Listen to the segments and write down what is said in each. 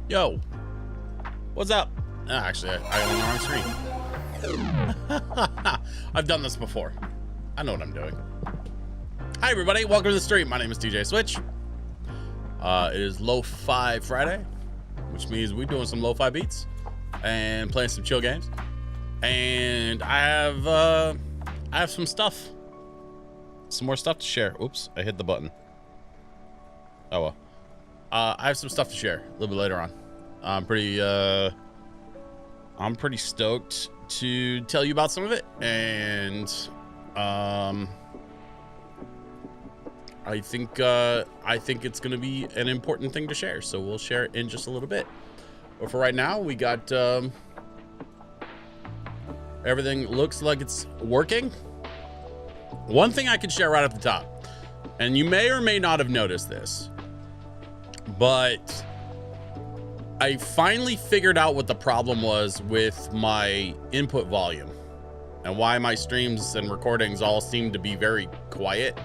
Yo, what's up? Actually, I got on the wrong screen. I've done this before. I know what I'm doing. Hi, everybody. Welcome to the stream. My name is DJ Switch. It is LoFi Friday, which means we're doing some LoFi beats and playing some chill games. And I have some stuff. Some more stuff to share. Oops, I hit the button. Oh well. I have some stuff to share a little bit later on. I'm pretty stoked to tell you about some of it, and I think it's gonna be an important thing to share, so we'll share it in just a little bit. But for right now, we got everything looks like it's working. One thing I can share right at the top, and you may or may not have noticed this, but I finally figured out what the problem was with my input volume and why my streams and recordings all seem to be very quiet.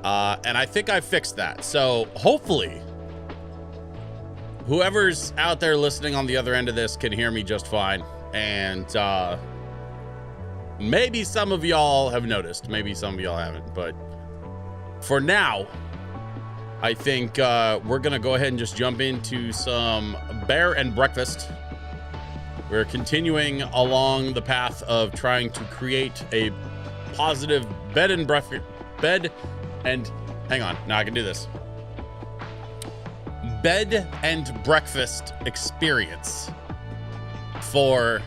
And I think I fixed that. So hopefully whoever's out there listening on the other end of this can hear me just fine. And maybe some of y'all have noticed, maybe some of y'all haven't, but for now, I think we're gonna go ahead and just jump into some bear and breakfast. We're continuing along the path of trying to create a positive bed and hang on, now I can do this. Bed and breakfast experience for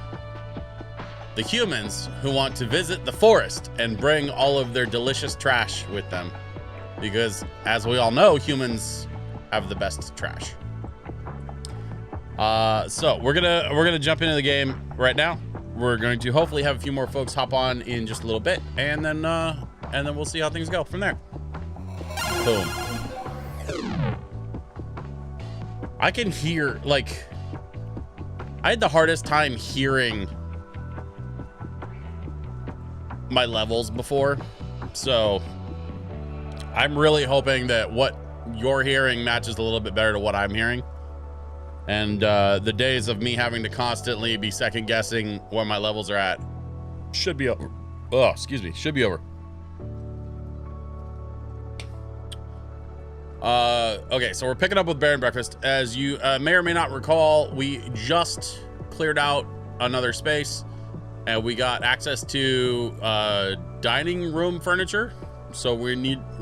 the humans who want to visit the forest and bring all of their delicious trash with them. Because as we all know, humans have the best trash. So we're gonna jump into the game right now. We're going to hopefully have a few more folks hop on in just a little bit, and then we'll see how things go from there. Boom. I can hear, like, I had the hardest time hearing my levels before, so I'm really hoping that what you're hearing matches a little bit better to what I'm hearing. And the days of me having to constantly be second guessing where my levels are at should be over. Oh, excuse me, should be over. Okay, so we're picking up with bear and breakfast. As you may or may not recall, we just cleared out another space and we got access to dining room furniture. So we're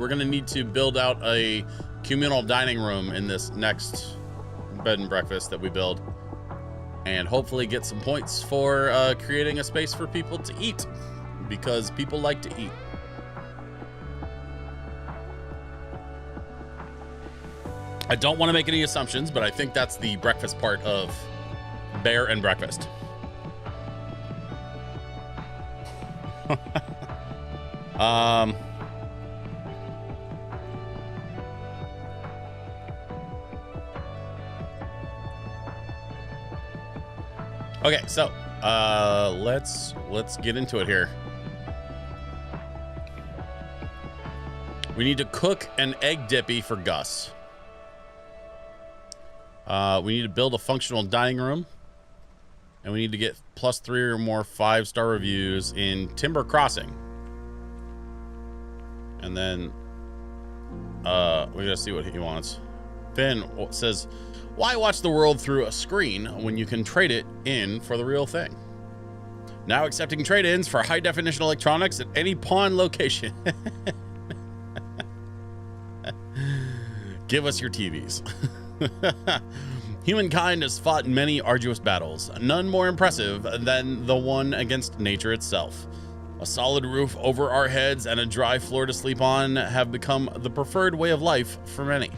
gonna need to build out a communal dining room in this next bed and breakfast that we build, and hopefully get some points for creating a space for people to eat, because people like to eat. I don't want to make any assumptions, but I think that's the breakfast part of bear and breakfast. Okay, so let's get into it here. We need to cook an egg dippy for Gus. We need to build a functional dining room, and we need to get +3 or more 5-star reviews in Timber Crossing. And then we gotta see what he wants. Finn says, why watch the world through a screen when you can trade it in for the real thing? Now accepting trade-ins for high-definition electronics at any pawn location. Give us your TVs. Humankind has fought many arduous battles, none more impressive than the one against nature itself. A solid roof over our heads and a dry floor to sleep on have become the preferred way of life for many.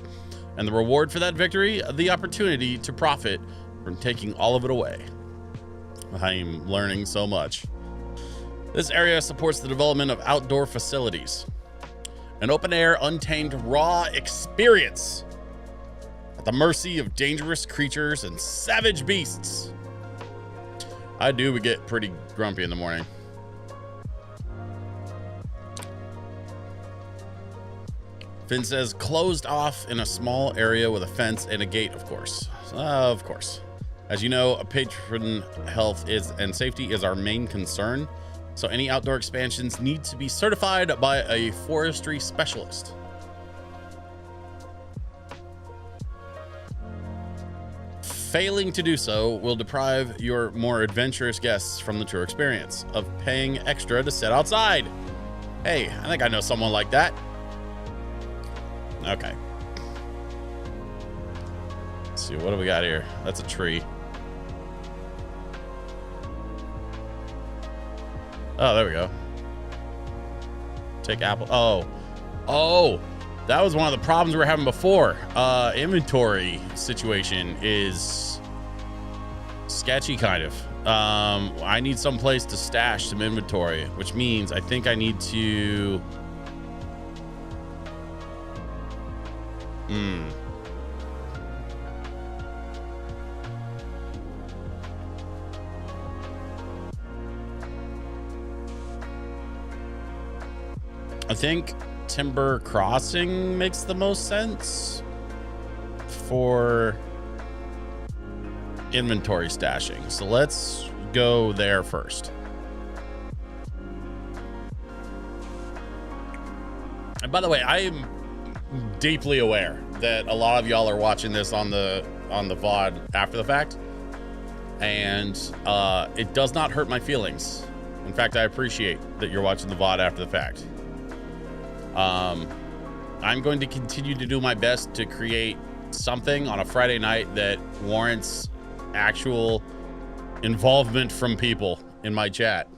And the reward for that victory, the opportunity to profit from taking all of it away. I'm learning so much. This area supports the development of outdoor facilities. An open-air, untamed, raw experience at the mercy of dangerous creatures and savage beasts. I do get pretty grumpy in the morning. Finn says closed off in a small area with a fence and a gate, of course. Of course. As you know, patron health and safety is our main concern. So any outdoor expansions need to be certified by a forestry specialist. Failing to do so will deprive your more adventurous guests from the true experience of paying extra to sit outside. Hey, I think I know someone like that. Okay. Let's see, what do we got here? That's a tree. Oh, there we go. Take apple. Oh, that was one of the problems we were having before. Inventory situation is sketchy, kind of. I need some place to stash some inventory, which means I think I need to. I think Timber Crossing makes the most sense for inventory stashing. So let's go there first. And by the way, I am deeply aware that a lot of y'all are watching this on the VOD after the fact, and it does not hurt my feelings. In fact, I appreciate that you're watching the VOD after the fact. I'm going to continue to do my best to create something on a Friday night that warrants actual involvement from people in my chat,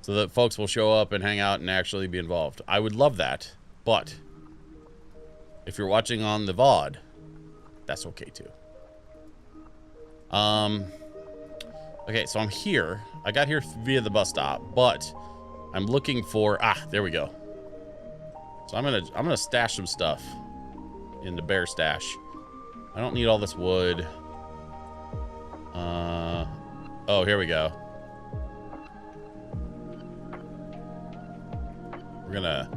so that folks will show up and hang out and actually be involved. I would love that, but if you're watching on the VOD, that's okay too. Okay, so I'm here. I got here via the bus stop, but I'm looking for, there we go. So I'm gonna stash some stuff in the bear stash. I don't need all this wood. Oh, here we go. We're gonna,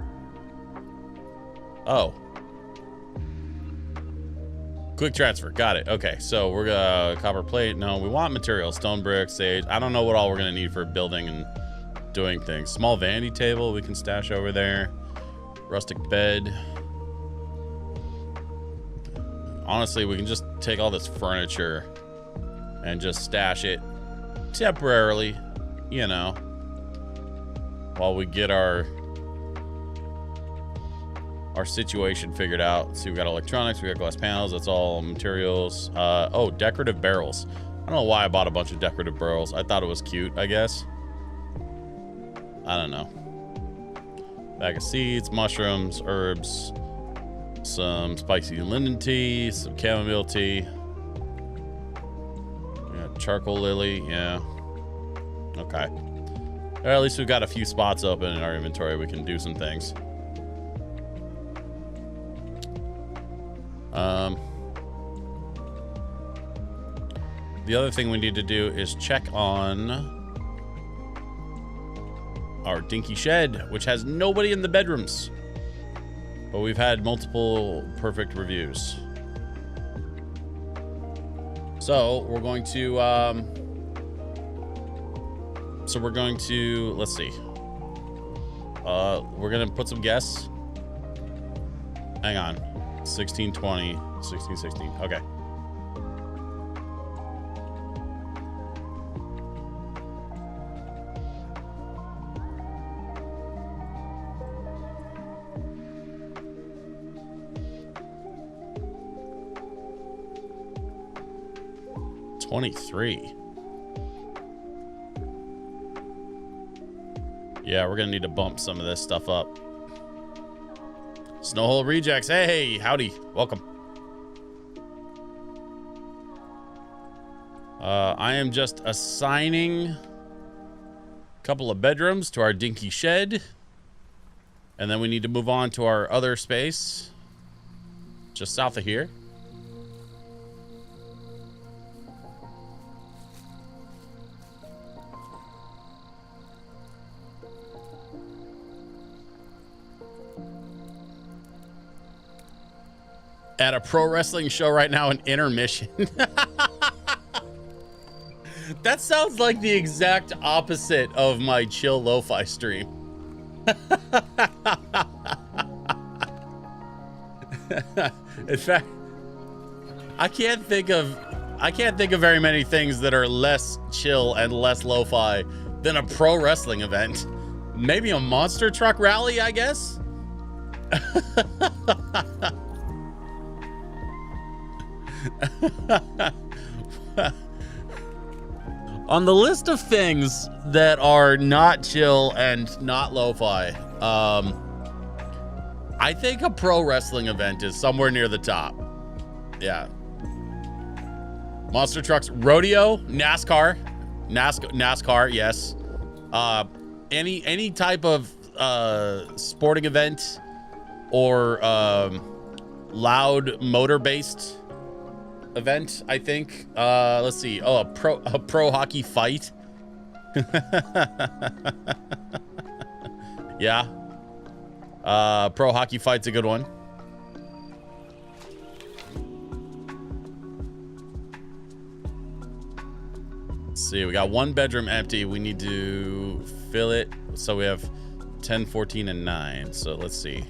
quick transfer, got it. Okay, so we're gonna copper plate. No, we want materials, stone brick, sage. I don't know what all we're gonna need for building and doing things. Small vanity table we can stash over there. Rustic bed. Honestly, we can just take all this furniture and just stash it temporarily, you know, while we get our situation figured out. See, we got electronics, we got glass panels, that's all materials. Oh, decorative barrels. I don't know why I bought a bunch of decorative barrels. I thought it was cute, I guess. I don't know. Bag of seeds, mushrooms, herbs, some spicy linden tea, some chamomile tea. Yeah, charcoal lily, yeah. Okay. Or at least we've got a few spots open in our inventory. We can do some things. The other thing we need to do is check on our dinky shed, which has nobody in the bedrooms, but we've had multiple perfect reviews. So we're going to let's see. We're gonna put some guests. Hang on. 16, 20, 16, 16. Okay. $23. Yeah, we're gonna need to bump some of this stuff up. Snowhole Rejects, hey, howdy, welcome. I am just assigning a couple of bedrooms to our dinky shed, and then we need to move on to our other space just south of here. at a pro wrestling show right now in intermission. That sounds like the exact opposite of my chill lo-fi stream. In fact, I can't think of very many things that are less chill and less lo-fi than a pro wrestling event. Maybe a monster truck rally, I guess. On the list of things that are not chill and not lo-fi, I think a pro wrestling event is somewhere near the top. Yeah. Monster trucks, rodeo, NASCAR, yes. Any type of sporting event or loud motor-based event, I think. Let's see. Oh, a pro hockey fight. Yeah. Pro hockey fight's a good one. Let's see, we got one bedroom empty. We need to fill it. So we have 10, 14, and 9. So let's see.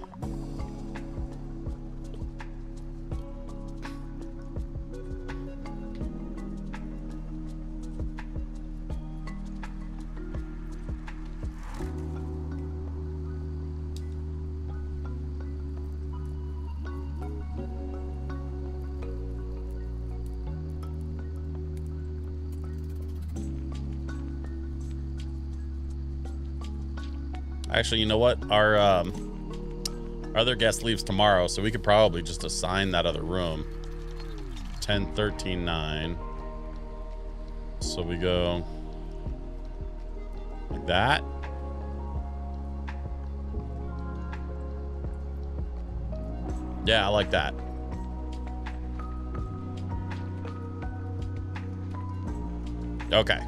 Actually, you know what? Our other guest leaves tomorrow, so we could probably just assign that other room. 10, 13, 9. So we go like that. Yeah, I like that. Okay.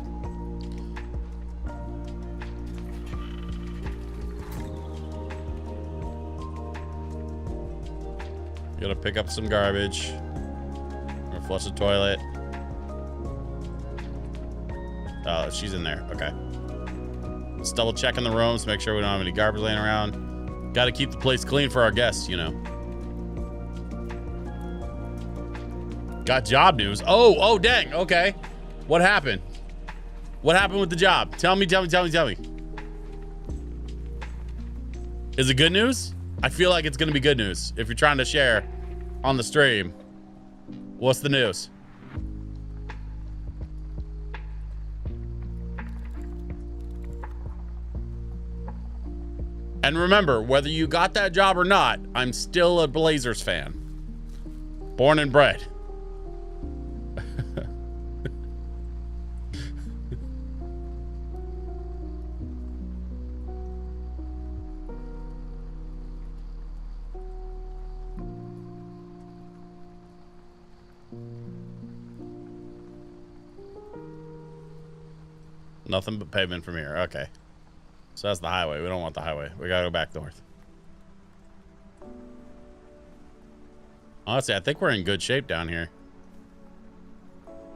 Gotta pick up some garbage. Or flush the toilet. Oh, she's in there. Okay. Let's double check in the rooms, make sure we don't have any garbage laying around. Gotta keep the place clean for our guests, you know. Got job news. Oh, dang. Okay. What happened? What happened with the job? Tell me. Is it good news? I feel like it's going to be good news. If you're trying to share on the stream, what's the news? And remember, whether you got that job or not, I'm still a Blazers fan. Born and bred. Nothing but pavement from here. Okay. So that's the highway. We don't want the highway. We gotta go back north. Honestly, I think we're in good shape down here.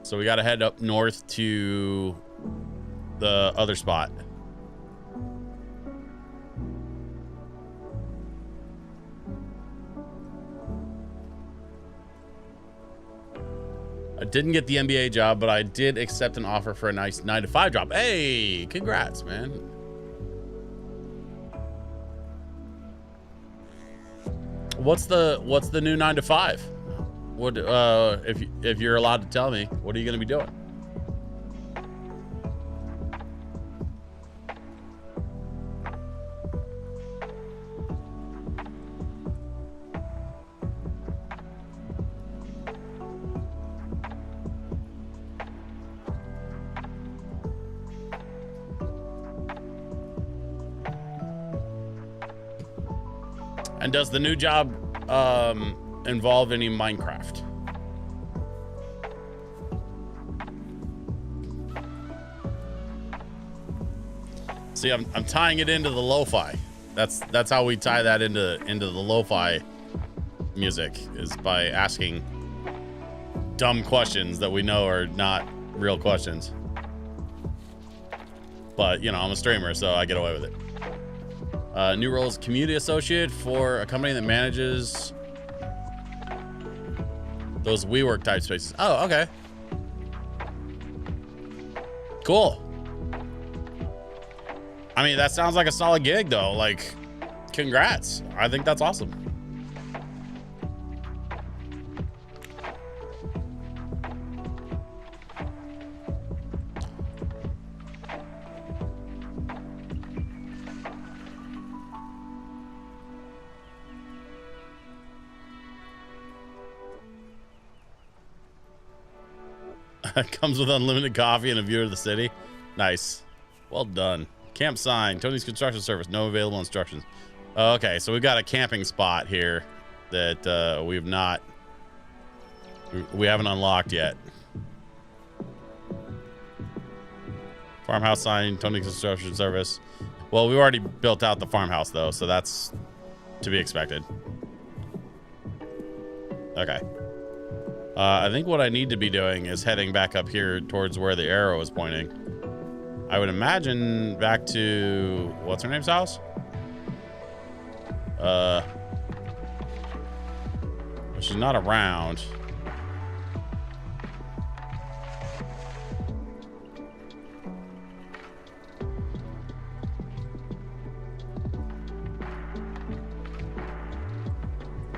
So we gotta head up north to the other spot. I didn't get the NBA job, but I did accept an offer for a nice 9-to-5 job. Hey, congrats, man. What's the new 9-to-5? What if you're allowed to tell me, what are you going to be doing? And does the new job involve any Minecraft? See, I'm tying it into the lo-fi. That's how we tie that into the lo-fi music is by asking dumb questions that we know are not real questions. But, you know, I'm a streamer, so I get away with it. New role is community associate for a company that manages those WeWork type spaces. Oh, okay. Cool. I mean, that sounds like a solid gig, though. Like, congrats. I think that's awesome. Comes with unlimited coffee and a view of the city. Nice. Well done. Camp sign. Tony's construction service. No available instructions. Okay, so we've got a camping spot here that we haven't unlocked yet. Farmhouse sign. Tony's construction service. Well, we already built out the farmhouse though, so that's to be expected. Okay. I think what I need to be doing is heading back up here towards where the arrow is pointing. I would imagine back to what's her name's house? She's not around.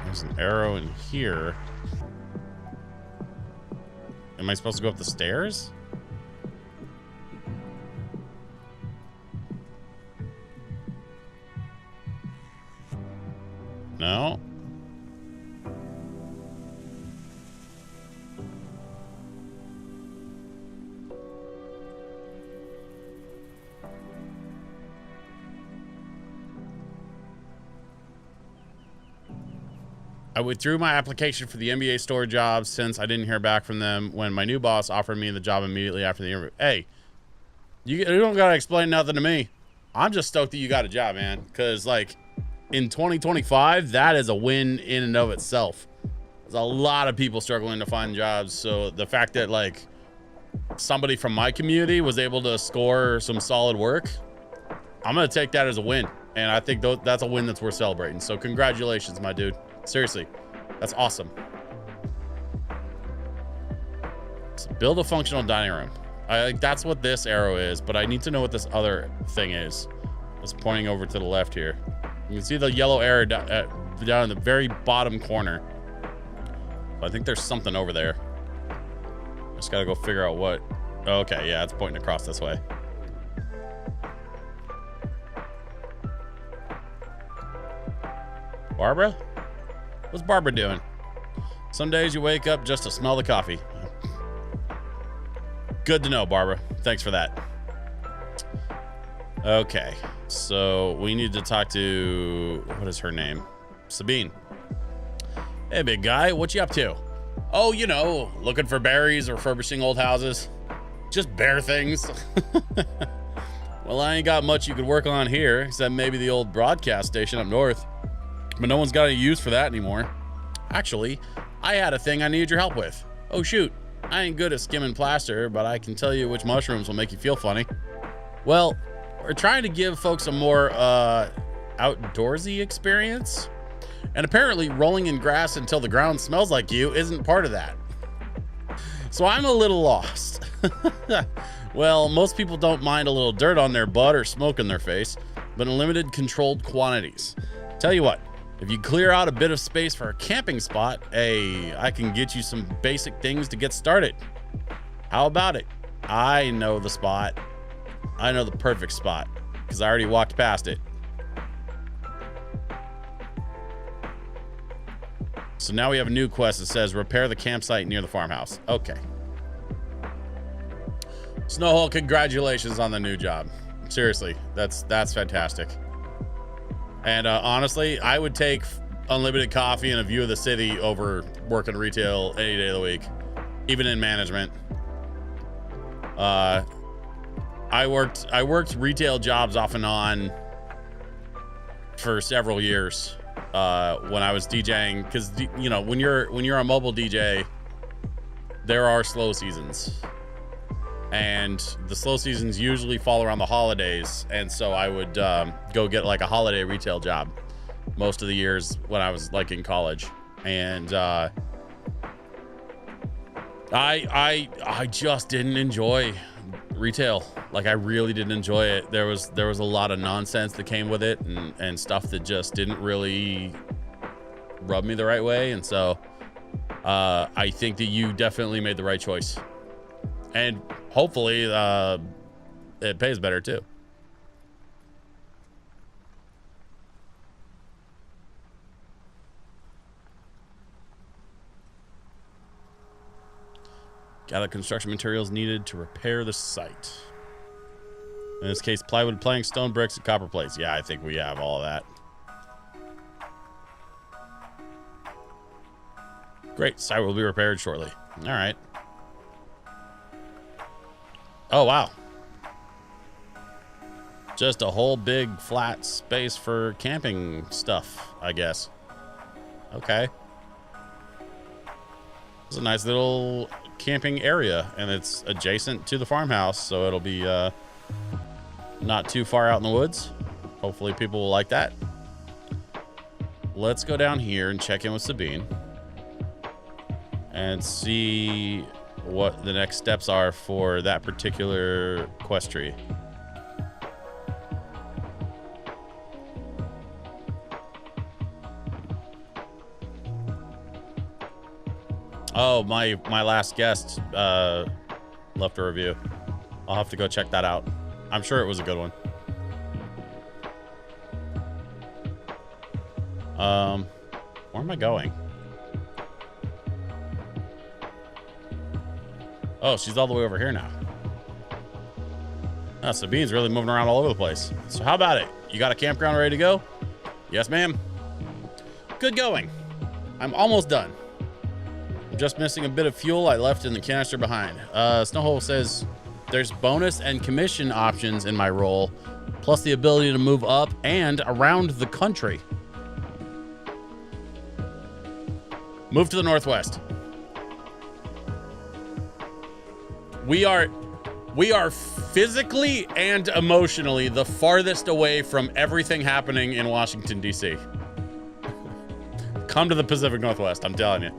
There's an arrow in here. Am I supposed to go up the stairs? No. I withdrew my application for the NBA store job since I didn't hear back from them when my new boss offered me the job immediately after the interview. Hey, you don't gotta explain nothing to me. I'm just stoked that you got a job, man. Because, like, in 2025, that is a win in and of itself. There's a lot of people struggling to find jobs. So the fact that, like, somebody from my community was able to score some solid work, I'm going to take that as a win. And I think that's a win that's worth celebrating. So congratulations, my dude. Seriously, that's awesome. So build a functional dining room. That's what this arrow is, but I need to know what this other thing is. It's pointing over to the left here. You can see the yellow arrow down in the very bottom corner. I think there's something over there. Just gotta go figure out what. Okay, yeah, it's pointing across this way. Barbara? What's Barbara doing? Some days you wake up just to smell the coffee. Good to know, Barbara. Thanks for that. Okay, so we need to talk to, what is her name? Sabine. Hey, big guy, what you up to? Oh, you know, looking for berries, refurbishing old houses. Just bear things. Well, I ain't got much you could work on here, except maybe the old broadcast station up north. But no one's got any use for that anymore. Actually, I had a thing I needed your help with. Oh shoot, I ain't good at skimming plaster, but I can tell you which mushrooms will make you feel funny. Well, we're trying to give folks a more outdoorsy experience. And apparently rolling in grass until the ground smells like you isn't part of that. So I'm a little lost. Well, most people don't mind a little dirt on their butt or smoke in their face, but in limited controlled quantities. Tell you what, if you clear out a bit of space for a camping spot, hey, I can get you some basic things to get started. How about it? I know the spot. I know the perfect spot because I already walked past it. So now we have a new quest that says repair the campsite near the farmhouse. Okay. Snowhole, congratulations on the new job. Seriously, that's fantastic. And honestly, I would take unlimited coffee and a view of the city over working retail any day of the week, even in management. I worked retail jobs off and on for several years. when I was DJing, because you know, when you're a mobile DJ, there are slow seasons, and the slow seasons usually fall around the holidays. And so I would go get like a holiday retail job most of the years when I was like in college. And I just didn't enjoy retail. Like, I really didn't enjoy it. There was a lot of nonsense that came with it, and stuff that just didn't really rub me the right way. And so I think that you definitely made the right choice, and hopefully it pays better too. Gather construction materials needed to repair the site. In this case, plywood planks, stone bricks, and copper plates. Yeah, I think we have all of that. Great, site will be repaired shortly. All right. Oh, wow. Just a whole big flat space for camping stuff, I guess. Okay. It's a nice little camping area, and it's adjacent to the farmhouse, so it'll be not too far out in the woods. Hopefully people will like that. Let's go down here and check in with Sabine and see what the next steps are for that particular quest tree. Oh, my last guest left a review. I'll have to go check that out. I'm sure it was a good one. Where am I going? Oh, she's all the way over here now. Oh, Sabine's really moving around all over the place. So how about it? You got a campground ready to go? Yes, ma'am. Good going. I'm almost done. I'm just missing a bit of fuel I left in the canister behind. Snowhole says there's bonus and commission options in my role, plus the ability to move up and around the country. Move to the northwest. We are physically and emotionally the farthest away from everything happening in Washington, D.C. Come to the Pacific Northwest, I'm telling you.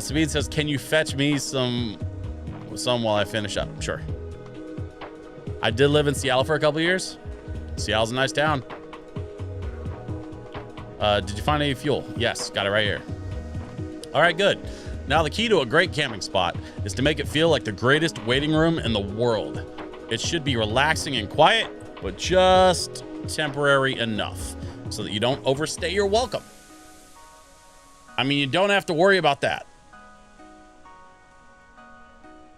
Sabine says, can you fetch me some while I finish up? Sure. I did live in Seattle for a couple years. Seattle's a nice town. Did you find any fuel? Yes, got it right here. All right, good. Now the key to a great camping spot is to make it feel like the greatest waiting room in the world. It should be relaxing and quiet, but just temporary enough so that you don't overstay your welcome. I mean, you don't have to worry about that.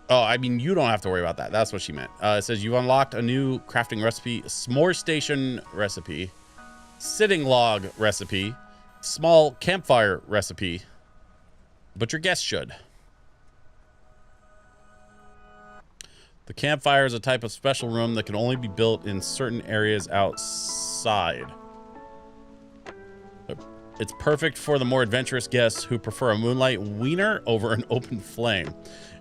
Oh, I mean, you don't have to worry about that. That's what she meant. It says you've unlocked a new crafting recipe, s'more station recipe, sitting log recipe, small campfire recipe, but your guests should. The campfire is a type of special room that can only be built in certain areas outside. It's perfect for the more adventurous guests who prefer a moonlight wiener over an open flame.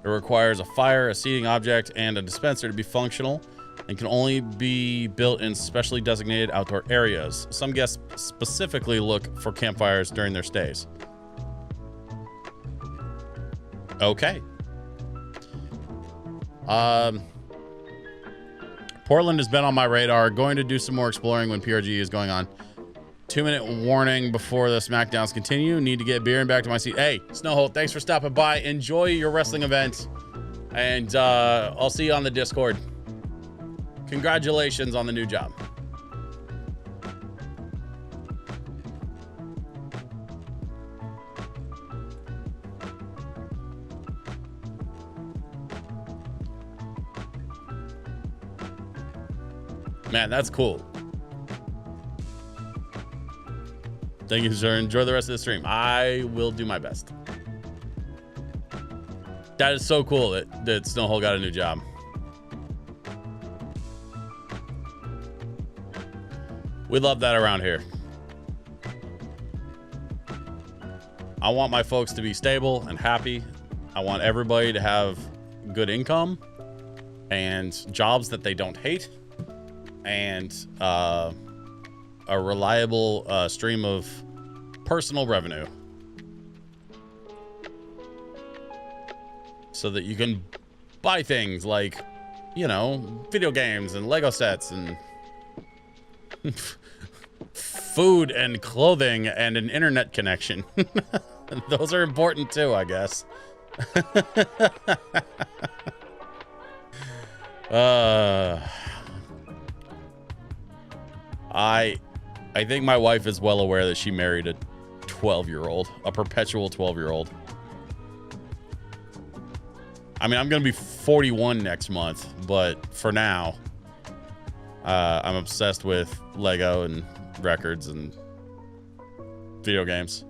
It requires a fire, a seating object, and a dispenser to be functional, and can only be built in specially designated outdoor areas. Some guests specifically look for campfires during their stays. Okay. Portland has been on my radar. Going to do some more exploring when PRG is going on. 2-minute warning before the SmackDowns continue. Need to get beer and back to my seat. Hey, Snowhole, thanks for stopping by. Enjoy your wrestling event. And I'll see you on the Discord. Congratulations on the new job. Man, that's cool. Thank you, sir. Enjoy the rest of the stream. I will do my best. That is so cool that Snowhole got a new job. We love that around here. I want my folks to be stable and happy. I want everybody to have good income and jobs that they don't hate, and a reliable stream of personal revenue, so that you can buy things like, you know, video games and Lego sets and food and clothing and an internet connection. Those are important too, I guess. I think my wife is well aware that she married a 12-year-old, a perpetual 12-year-old. I mean, I'm gonna be 41 next month, but for now, I'm obsessed with Lego and records and video games.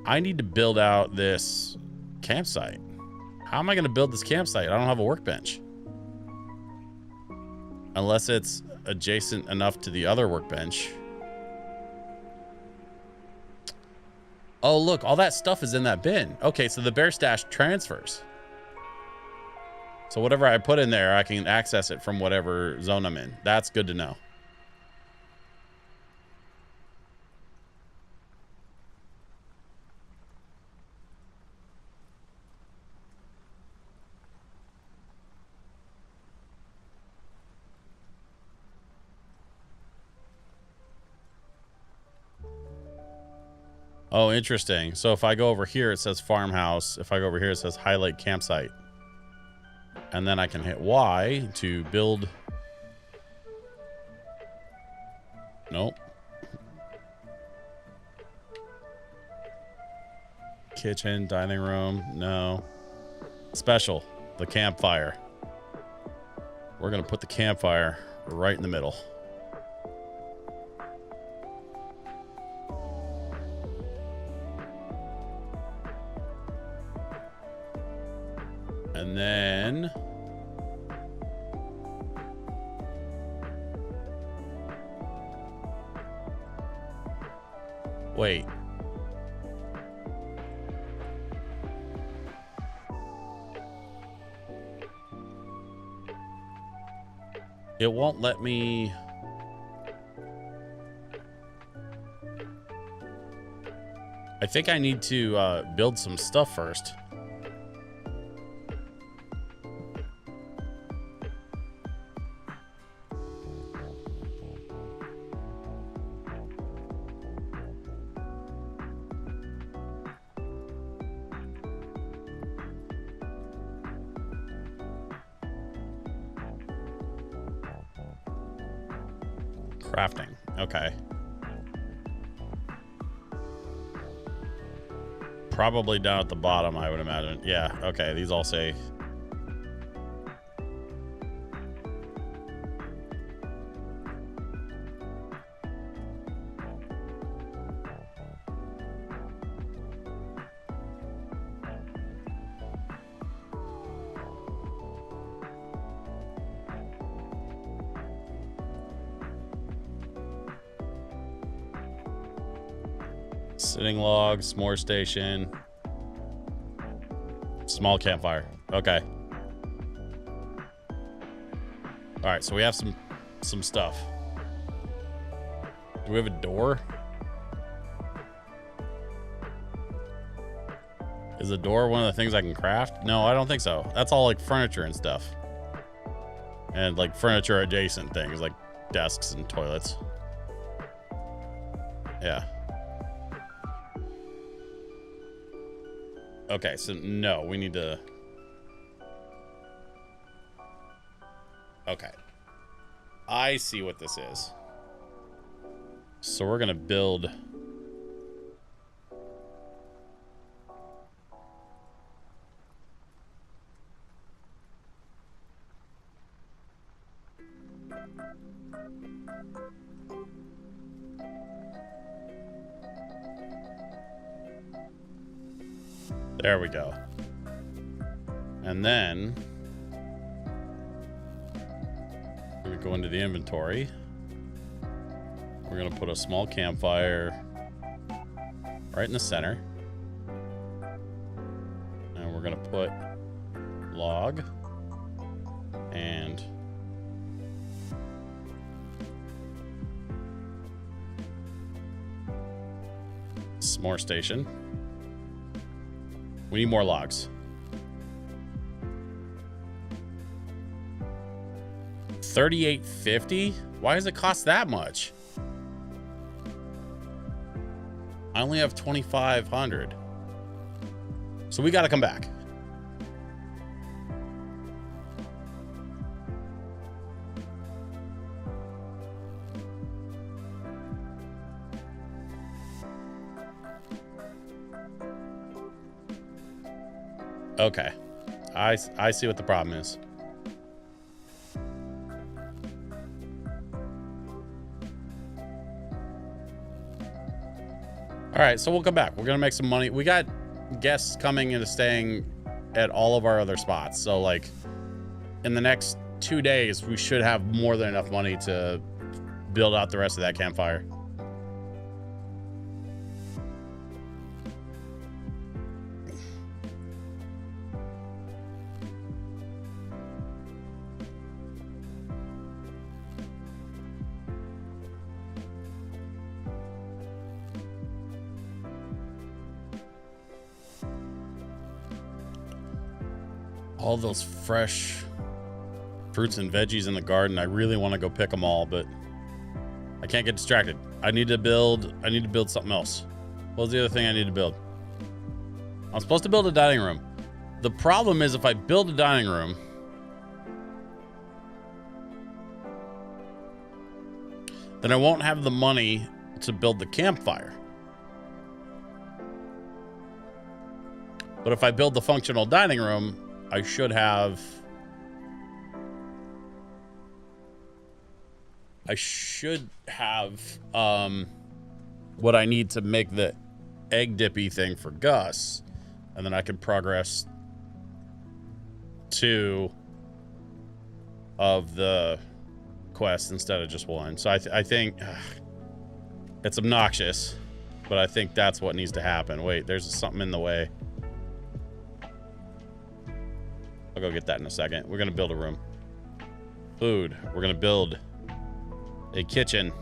I need to build out this campsite. How am I going to build this campsite? I don't have a workbench. Unless it's adjacent enough to the other workbench. Oh, look, all that stuff is in that bin. Okay, so the bear stash transfers. So whatever I put in there, I can access it from whatever zone I'm in. That's good to know. Oh, interesting. So if I go over here, it says farmhouse. If I go over here, it says highlight campsite. And then I can hit Y to build. Nope. Kitchen, dining room, no. Special, the campfire. We're gonna put the campfire right in the middle. And then wait. It won't let me. I think I need to build some stuff first. Crafting. Okay. Probably down at the bottom, I would imagine. Yeah, okay. These all say. Sitting log, s'more station, small campfire. Okay. All right, so we have some stuff. Do we have a door? Is a door one of the things I can craft? No, I don't think so. That's all like furniture and stuff. And like furniture adjacent things like desks and toilets. Yeah. Okay, so no, we need to. Okay. I see what this is. So we're gonna build. There we go. And then we're going to go into the inventory. We're going to put a small campfire right in the center. And we're going to put log and s'more station. We need more logs. 38.50? Why does it cost that much? I only have 2,500. So we got to come back. Okay. I see what the problem is. All right, so we'll come back. We're going to make some money. We got guests coming and staying at all of our other spots. So, like, in the next 2 days, we should have more than enough money to build out the rest of that campfire. All those fresh fruits and veggies in the garden. I really want to go pick them all, but I can't get distracted. I need to build something else. What was the other thing I need to build? I'm supposed to build a dining room. The problem is if I build a dining room, then I won't have the money to build the campfire. But if I build the functional dining room, I should have what I need to make the egg dippy thing for Gus, and then I can progress 2 of the quests instead of just 1. So I think it's obnoxious, but I think that's what needs to happen. Wait, there's something in the way. I'll go get that in a second. We're going to build a room. Food. We're going to build a kitchen.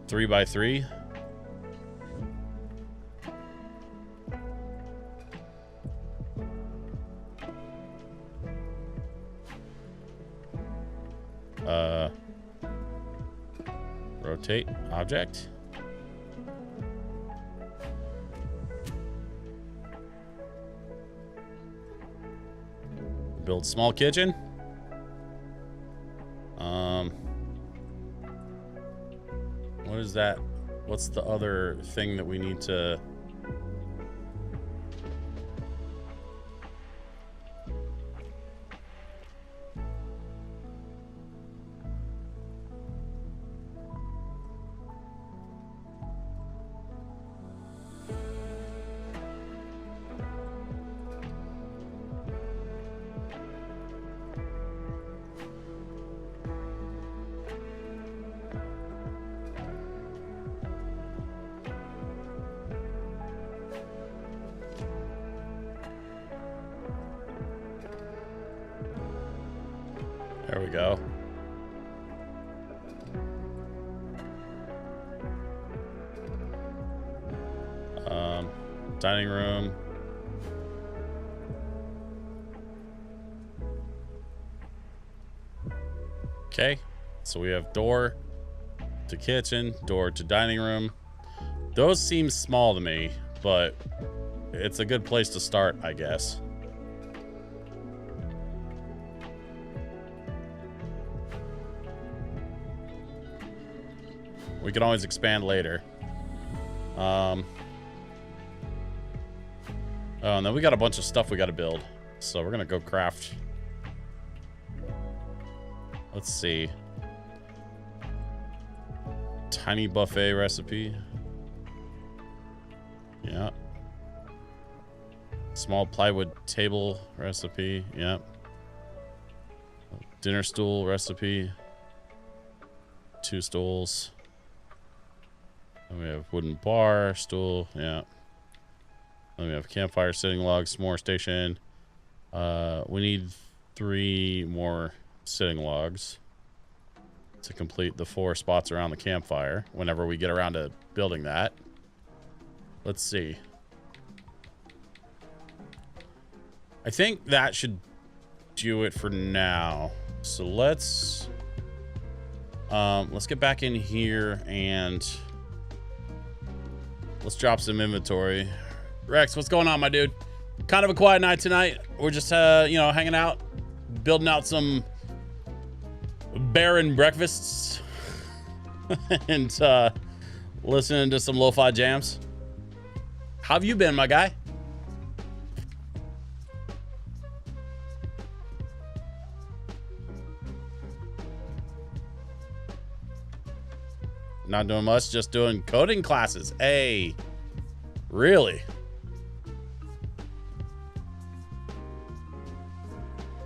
3x3. Rotate object. Build small kitchen. What is that? What's the other thing that we need to... There we go. Dining room. Okay, so we have door to kitchen, door to dining room. Those seem small to me, but it's a good place to start, I guess. We can always expand later. Oh, and then we got a bunch of stuff we got to build. So we're going to go craft. Let's see. Tiny buffet recipe. Yeah. Small plywood table recipe. Yep. Dinner stool recipe. 2 stools. And we have wooden bar, stool. Yeah. Then we have campfire, sitting log, s'more station. We need 3 more sitting logs to complete the 4 spots around the campfire whenever we get around to building that. Let's see. I think that should do it for now. So let's get back in here and let's drop some inventory. Rex, what's going on, my dude? Kind of a quiet night tonight. We're just you know, hanging out, building out some barren breakfasts and listening to some lo-fi jams. How have you been, my guy? Not doing much, just doing coding classes. Hey, really?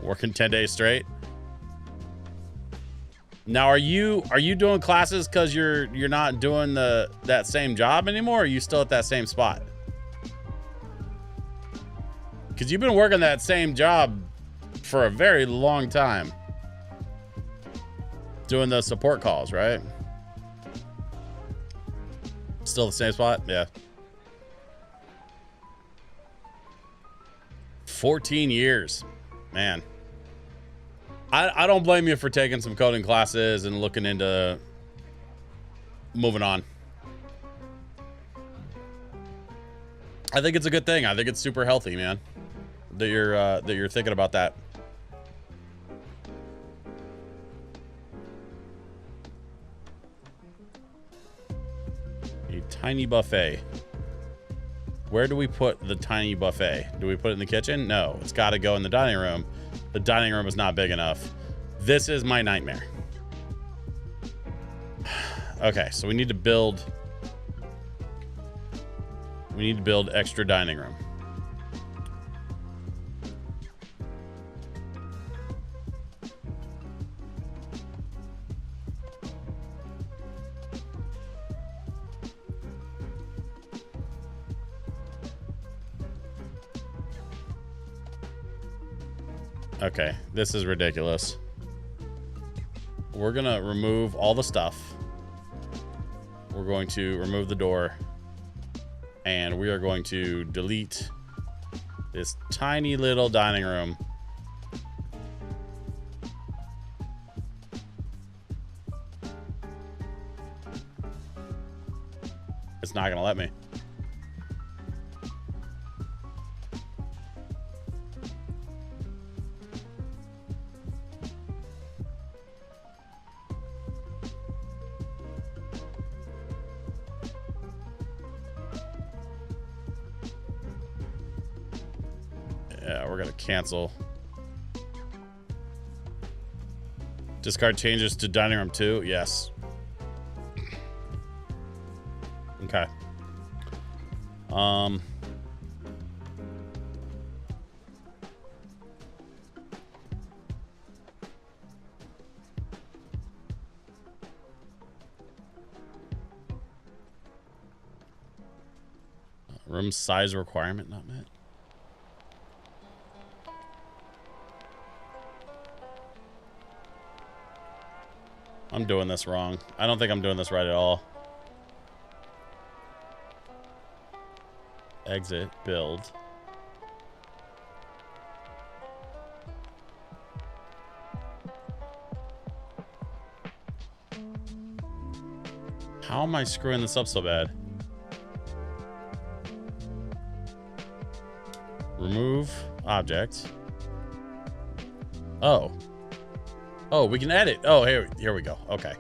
Working 10 days straight. Now, are you doing classes because you're not doing that same job anymore? Or are you still at that same spot? Because you've been working that same job for a very long time, doing the support calls, right? Still the same spot? Yeah. 14 years, man. I don't blame you for taking some coding classes and looking into moving on. I think it's a good thing. I think it's super healthy, man, that you're thinking about that. A tiny buffet. Where do we put the tiny buffet? Do we put it in the kitchen? No, it's got to go in the dining room. The dining room is not big enough. This is my nightmare. Okay, so we need to build extra dining room. Okay, this is ridiculous. We're gonna remove all the stuff. We're going to remove the door. And we are going to delete this tiny little dining room. It's not gonna let me. Yeah, we're gonna cancel. Discard changes to dining room 2. Yes. Okay. Room size requirement not met. I'm doing this wrong. I don't think I'm doing this right at all. Exit, build. How am I screwing this up so bad? Remove object. Oh. Oh, we can edit. Oh, here we go. Okay.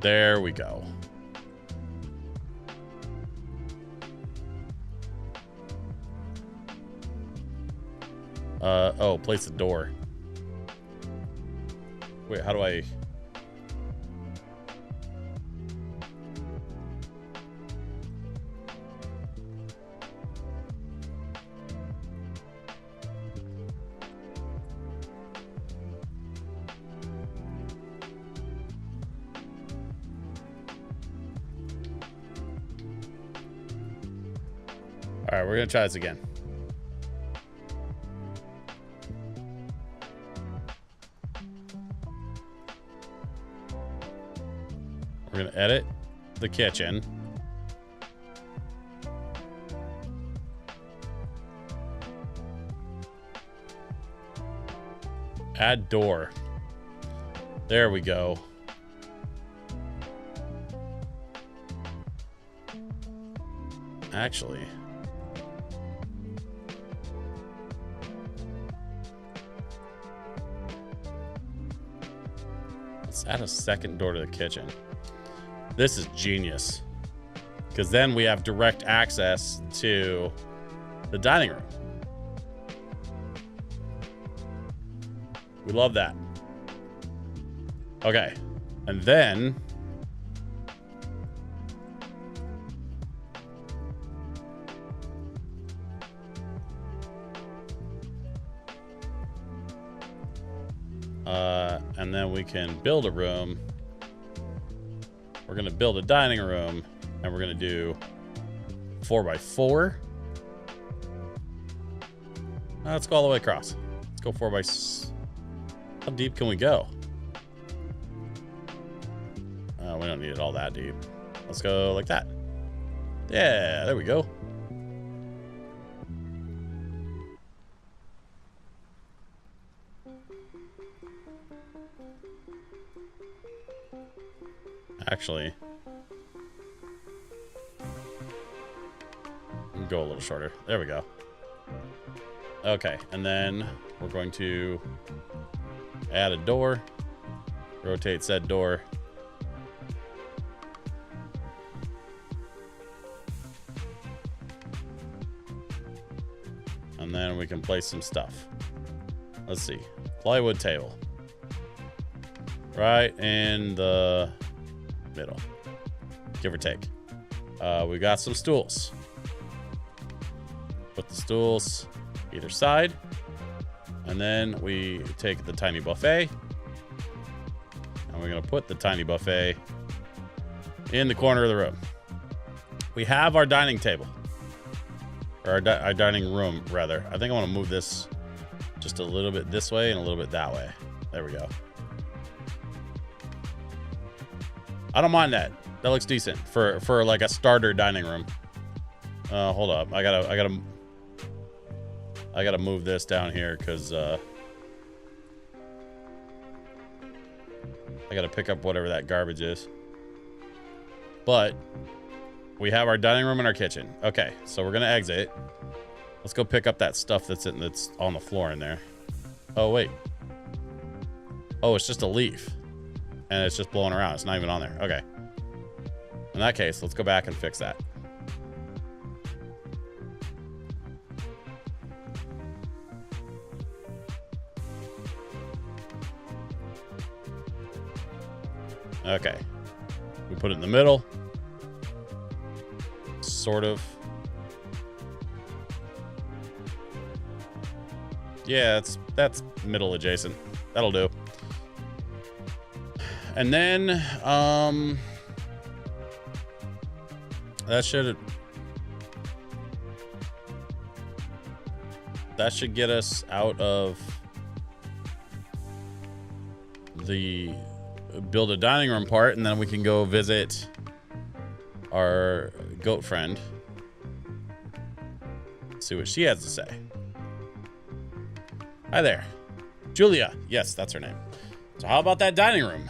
There we go. Oh, place the door. Wait, how do I... All right, we're gonna try this again. We're gonna edit the kitchen. Add door. There we go. Actually, let's add a second door to the kitchen. This is genius, because then we have direct access to the dining room. We love that. Okay, and then we can build a room. We're gonna build a dining room, and we're gonna do 4x4. Let's go all the way across. Let's go 4x. How deep can we go? We don't need it all that deep. Let's go like that. Yeah, there we go. Actually, go a little shorter. There we go. Okay, and then we're going to add a door, rotate said door. And then we can place some stuff. Let's see. Plywood table. Right in the middle, give or take. We got some stools. Put the stools either side, and then we take the tiny buffet, and we're gonna put the tiny buffet in the corner of the room. We have our dining table, or our dining room rather. I think I want to move this just a little bit this way and a little bit that way. There we go. I don't mind that. That looks decent for like a starter dining room. Hold up. I gotta move this down here because I gotta pick up whatever that garbage is. But we have our dining room and our kitchen. Okay, so we're gonna exit. Let's go pick up that stuff that's on the floor in there. Oh wait. Oh, it's just a leaf. And it's just blowing around. It's not even on there. Okay. In that case, let's go back and fix that. Okay. We put it in the middle. Sort of. Yeah, that's middle adjacent. That'll do. And then, that should get us out of the build a dining room part, and then we can go visit our goat friend. See what she has to say. Hi there. Julia. Yes, that's her name. So how about that dining room?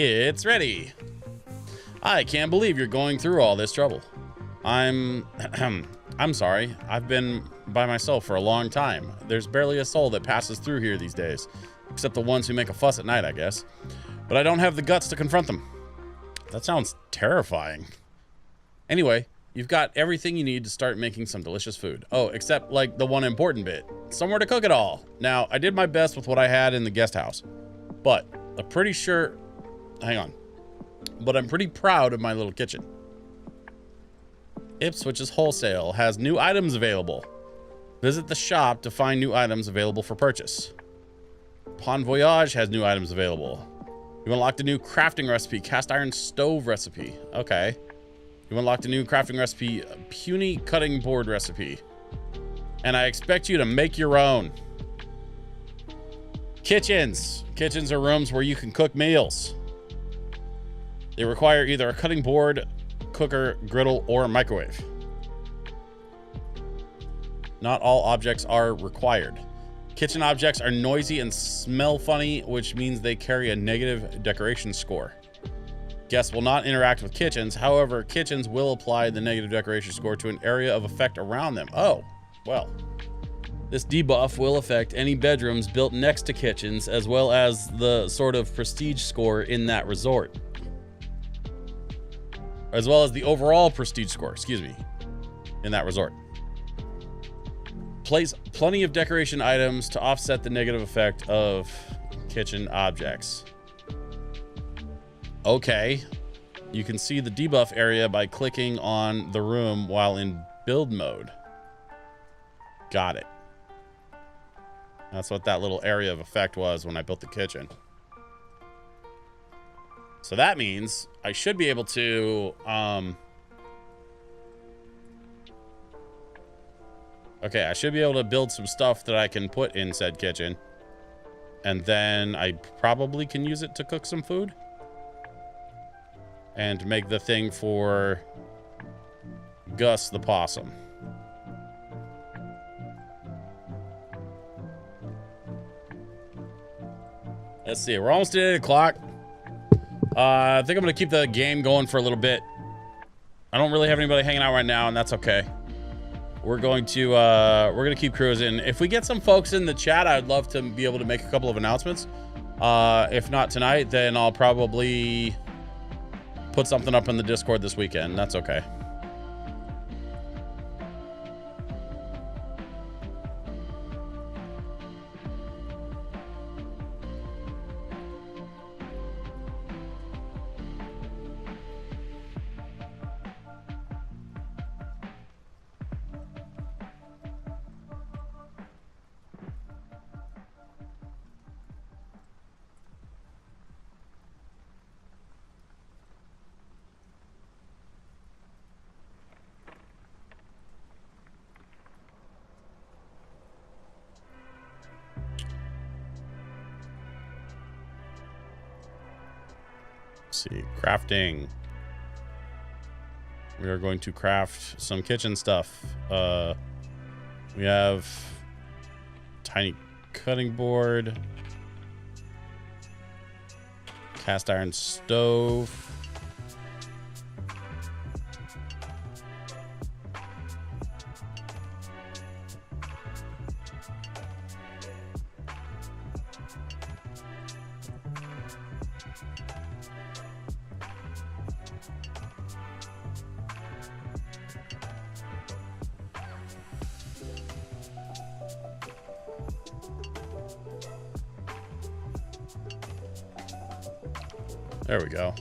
It's ready. I can't believe you're going through all this trouble. I'm sorry. I've been by myself for a long time. There's barely a soul that passes through here these days, except the ones who make a fuss at night, I guess. But I don't have the guts to confront them. That sounds terrifying. Anyway, you've got everything you need to start making some delicious food. Oh, except like the one important bit. Somewhere to cook it all. Now, I did my best with what I had in the guest house, but I'm pretty sure... Hang on. But I'm pretty proud of my little kitchen. Ipswich's Wholesale has new items available. Visit the shop to find new items available for purchase. Bon Voyage has new items available. You unlocked a new crafting recipe, cast iron stove recipe. Okay. You unlocked a new crafting recipe, a puny cutting board recipe. And I expect you to make your own. Kitchens. Kitchens are rooms where you can cook meals. They require either a cutting board, cooker, griddle, or a microwave. Not all objects are required. Kitchen objects are noisy and smell funny, which means they carry a negative decoration score. Guests will not interact with kitchens. However, kitchens will apply the negative decoration score to an area of effect around them. Oh, well. This debuff will affect any bedrooms built next to kitchens, as well as the sort of prestige score in that resort. As well as the overall prestige score, excuse me, in that resort. Place plenty of decoration items to offset the negative effect of kitchen objects. Okay. You can see the debuff area by clicking on the room while in build mode. Got it. That's what that little area of effect was when I built the kitchen. So that means I should be able to, okay, I should be able to build some stuff that I can put in said kitchen. And then I probably can use it to cook some food. And make the thing for Gus the possum. Let's see, we're almost at 8 o'clock. I think I'm gonna keep the game going for a little bit. I don't really have anybody hanging out right now, and that's okay. We're gonna keep cruising. If we get some folks in the chat, I'd love to be able to make a couple of announcements. If not tonight, then I'll probably put something up in the Discord this weekend. That's okay. See, crafting. We are going to craft some kitchen stuff. We have tiny cutting board, cast iron stove, there we go.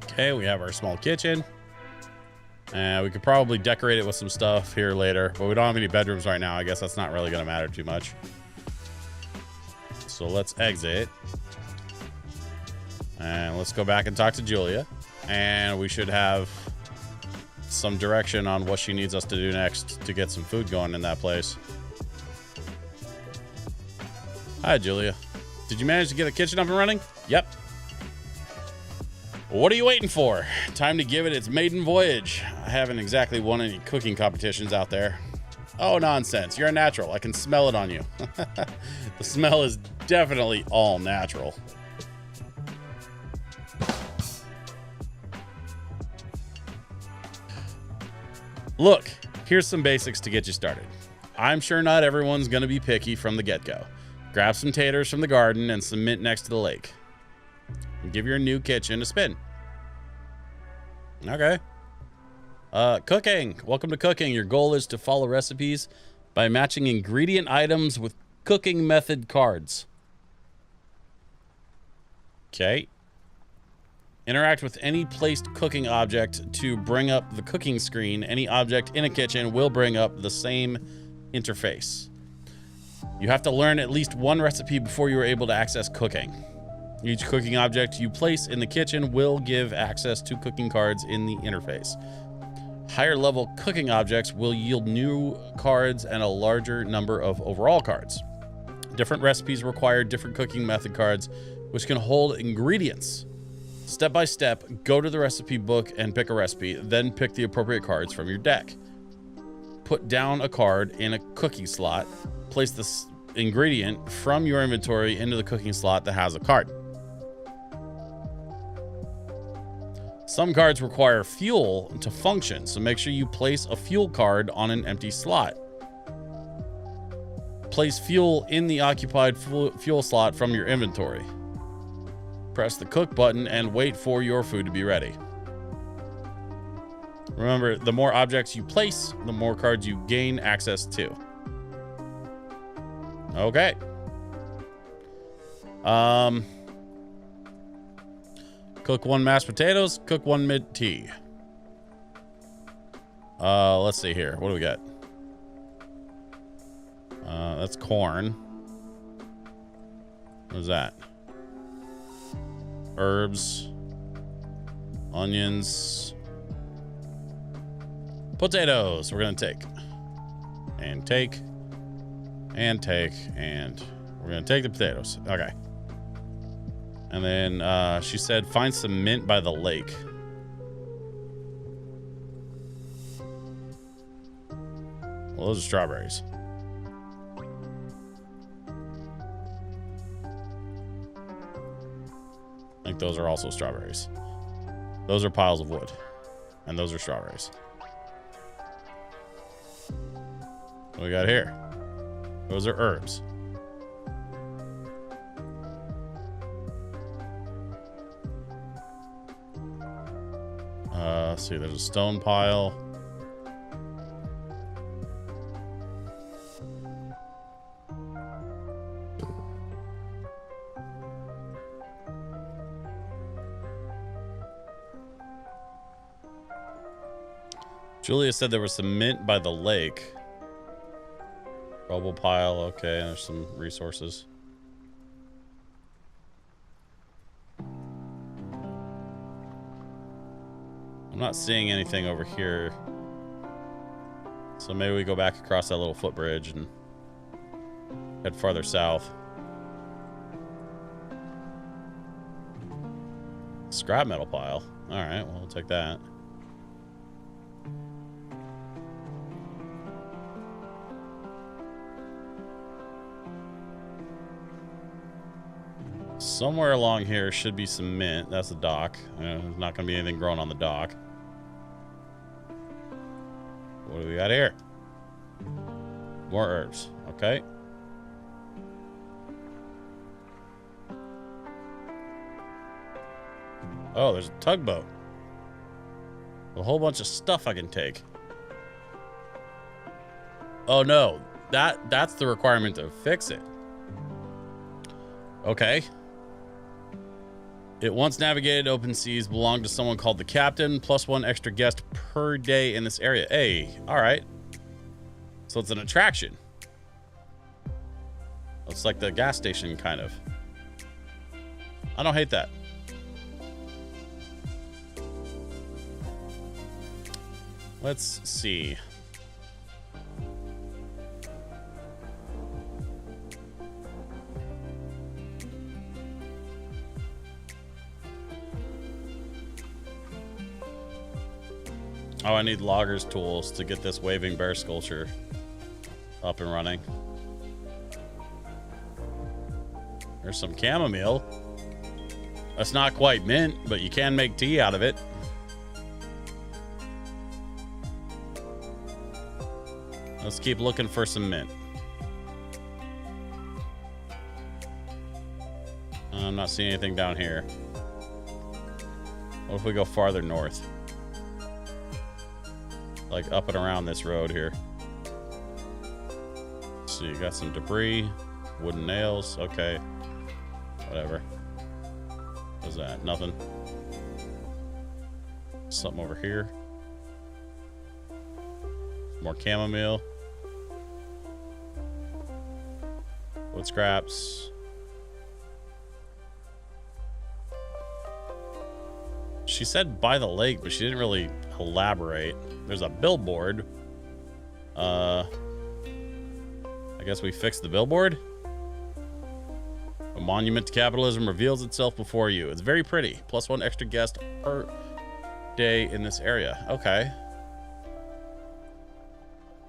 Okay, we have our small kitchen. We could probably decorate it with some stuff here later, but we don't have any bedrooms right now. I guess that's not really going to matter too much. So let's exit. And let's go back and talk to Julia. And we should have some direction on what she needs us to do next to get some food going in that place. Hi, Julia. Did you manage to get the kitchen up and running? Yep. What are you waiting for? Time to give it its maiden voyage. I haven't exactly won any cooking competitions out there. Oh, nonsense. You're a natural. I can smell it on you. The smell is definitely all natural. Look, here's some basics to get you started. I'm sure not everyone's going to be picky from the get-go. Grab some taters from the garden and some mint next to the lake. And give your new kitchen a spin. Okay. Cooking. Welcome to cooking. Your goal is to follow recipes, by matching ingredient items with cooking method cards. Okay. Interact with any placed cooking object to bring up the cooking screen. Any object in a kitchen will bring up the same interface. You have to learn at least one recipe before you are able to access cooking. Each cooking object you place in the kitchen will give access to cooking cards in the interface. Higher level cooking objects will yield new cards and a larger number of overall cards. Different recipes require different cooking method cards, which can hold ingredients. Step by step, go to the recipe book and pick a recipe, then pick the appropriate cards from your deck. Put down a card in a cooking slot. Place this ingredient from your inventory into the cooking slot that has a card. Some cards require fuel to function, so make sure you place a fuel card on an empty slot. Place fuel in the occupied fuel slot from your inventory. Press the cook button and wait for your food to be ready. Remember, the more objects you place, the more cards you gain access to. Okay. Cook 1 mashed potatoes, cook 1 mint tea. Let's see here. What do we got? That's corn. What is that? Herbs, onions, potatoes. We're gonna take and take and take, and we're gonna take the potatoes. Okay. And then she said find some mint by the lake. Well, those are strawberries. I think those are also strawberries. Those are piles of wood. And those are strawberries. What do we got here? Those are herbs. Let's see, there's a stone pile. Julia said there was some mint by the lake. Rubble pile, okay, there's some resources. I'm not seeing anything over here. So maybe we go back across that little footbridge and head farther south. Scrap metal pile. Alright, well, we'll take that. Somewhere along here should be some mint. That's the dock. There's not going to be anything growing on the dock. What do we got here? More herbs. Okay. Oh, there's a tugboat. A whole bunch of stuff I can take. Oh no, that's the requirement to fix it. Okay. It once navigated open seas, belonged to someone called the captain, +1 extra guest per day in this area. Hey, all right. So it's an attraction. It's like the gas station, kind of. I don't hate that. Let's see. Oh, I need logger's tools to get this waving bear sculpture up and running. There's some chamomile. That's not quite mint, but you can make tea out of it. Let's keep looking for some mint. I'm not seeing anything down here. What if we go farther north? Like up and around this road here. see, got some debris, wooden nails. Okay, whatever. What's that? Nothing. Something over here. More chamomile. Wood scraps. She said by the lake, but she didn't really elaborate. There's a billboard. I guess we fixed the billboard. A monument to capitalism reveals itself before you. It's very pretty. +1 extra guest per day in this area. Okay.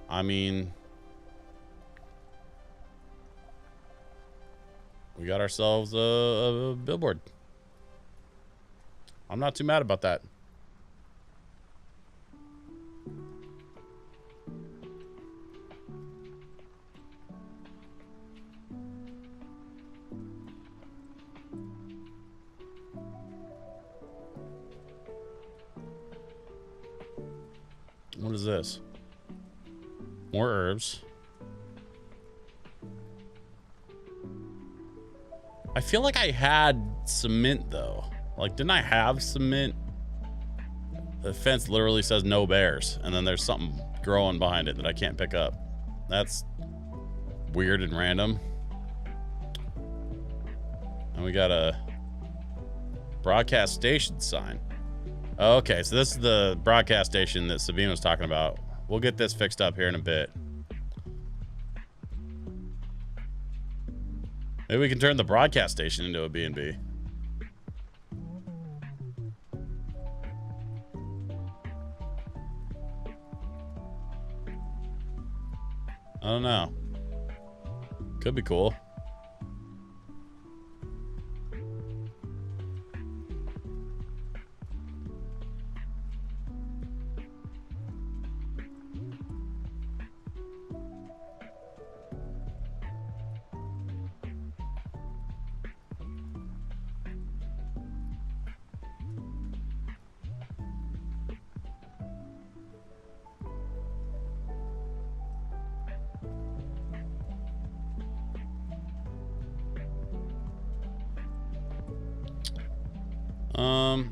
I mean, we got ourselves a billboard. I'm not too mad about that. What is this? More herbs. I feel like I had cement though. Like, didn't I have cement? The fence literally says no bears, and then there's something growing behind it that I can't pick up. That's weird and random. And we got a broadcast station sign. Okay, so this is the broadcast station that Sabine was talking about. We'll get this fixed up here in a bit. Maybe we can turn the broadcast station into a B&B. I don't know. Could be cool.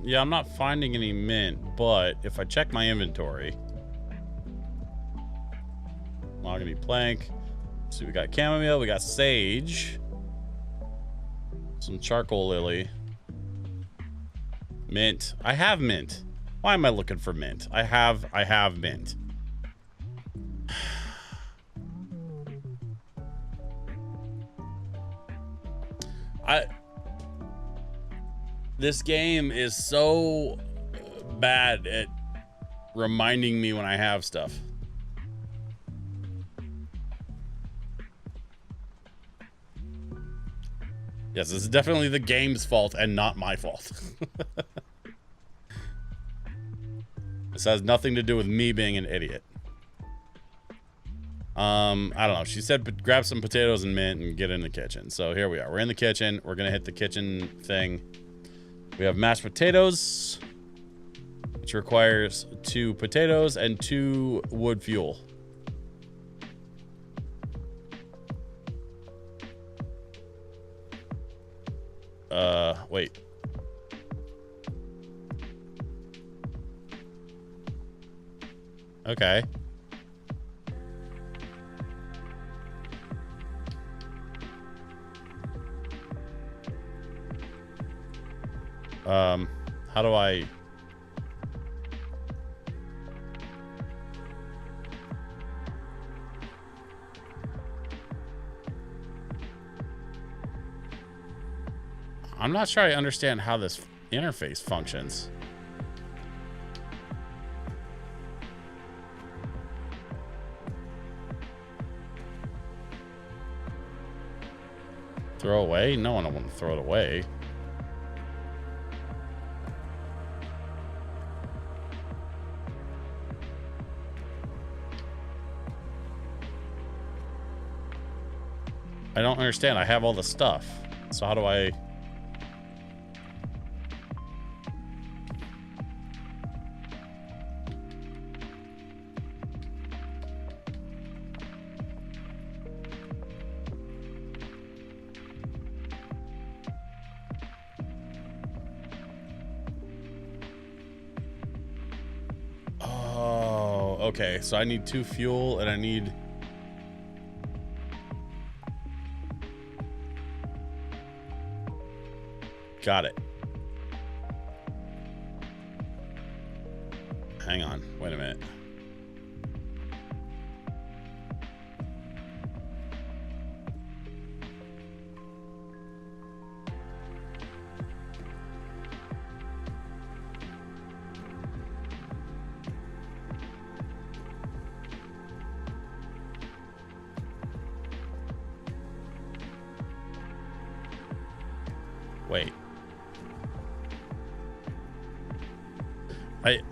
Yeah, I'm not finding any mint, but if I check my inventory, mahogany plank. So we got chamomile, we got sage, some charcoal lily, mint. I have mint. Why am I looking for mint? I have mint. This game is so bad at reminding me when I have stuff. Yes, this is definitely the game's fault and not my fault. This has nothing to do with me being an idiot. I don't know. She said grab some potatoes and mint and get in the kitchen. So here we are. We're in the kitchen. We're going to hit the kitchen thing. We have mashed potatoes, which requires 2 potatoes and 2 wood fuel. Wait. Okay. How do I... I'm not sure I understand how this interface functions. Throw away? No, I don't want to throw it away. I don't understand. I have all the stuff. So how do I... okay. So I need 2 fuel and I need... Got it. Hang on. Wait a minute. Wait.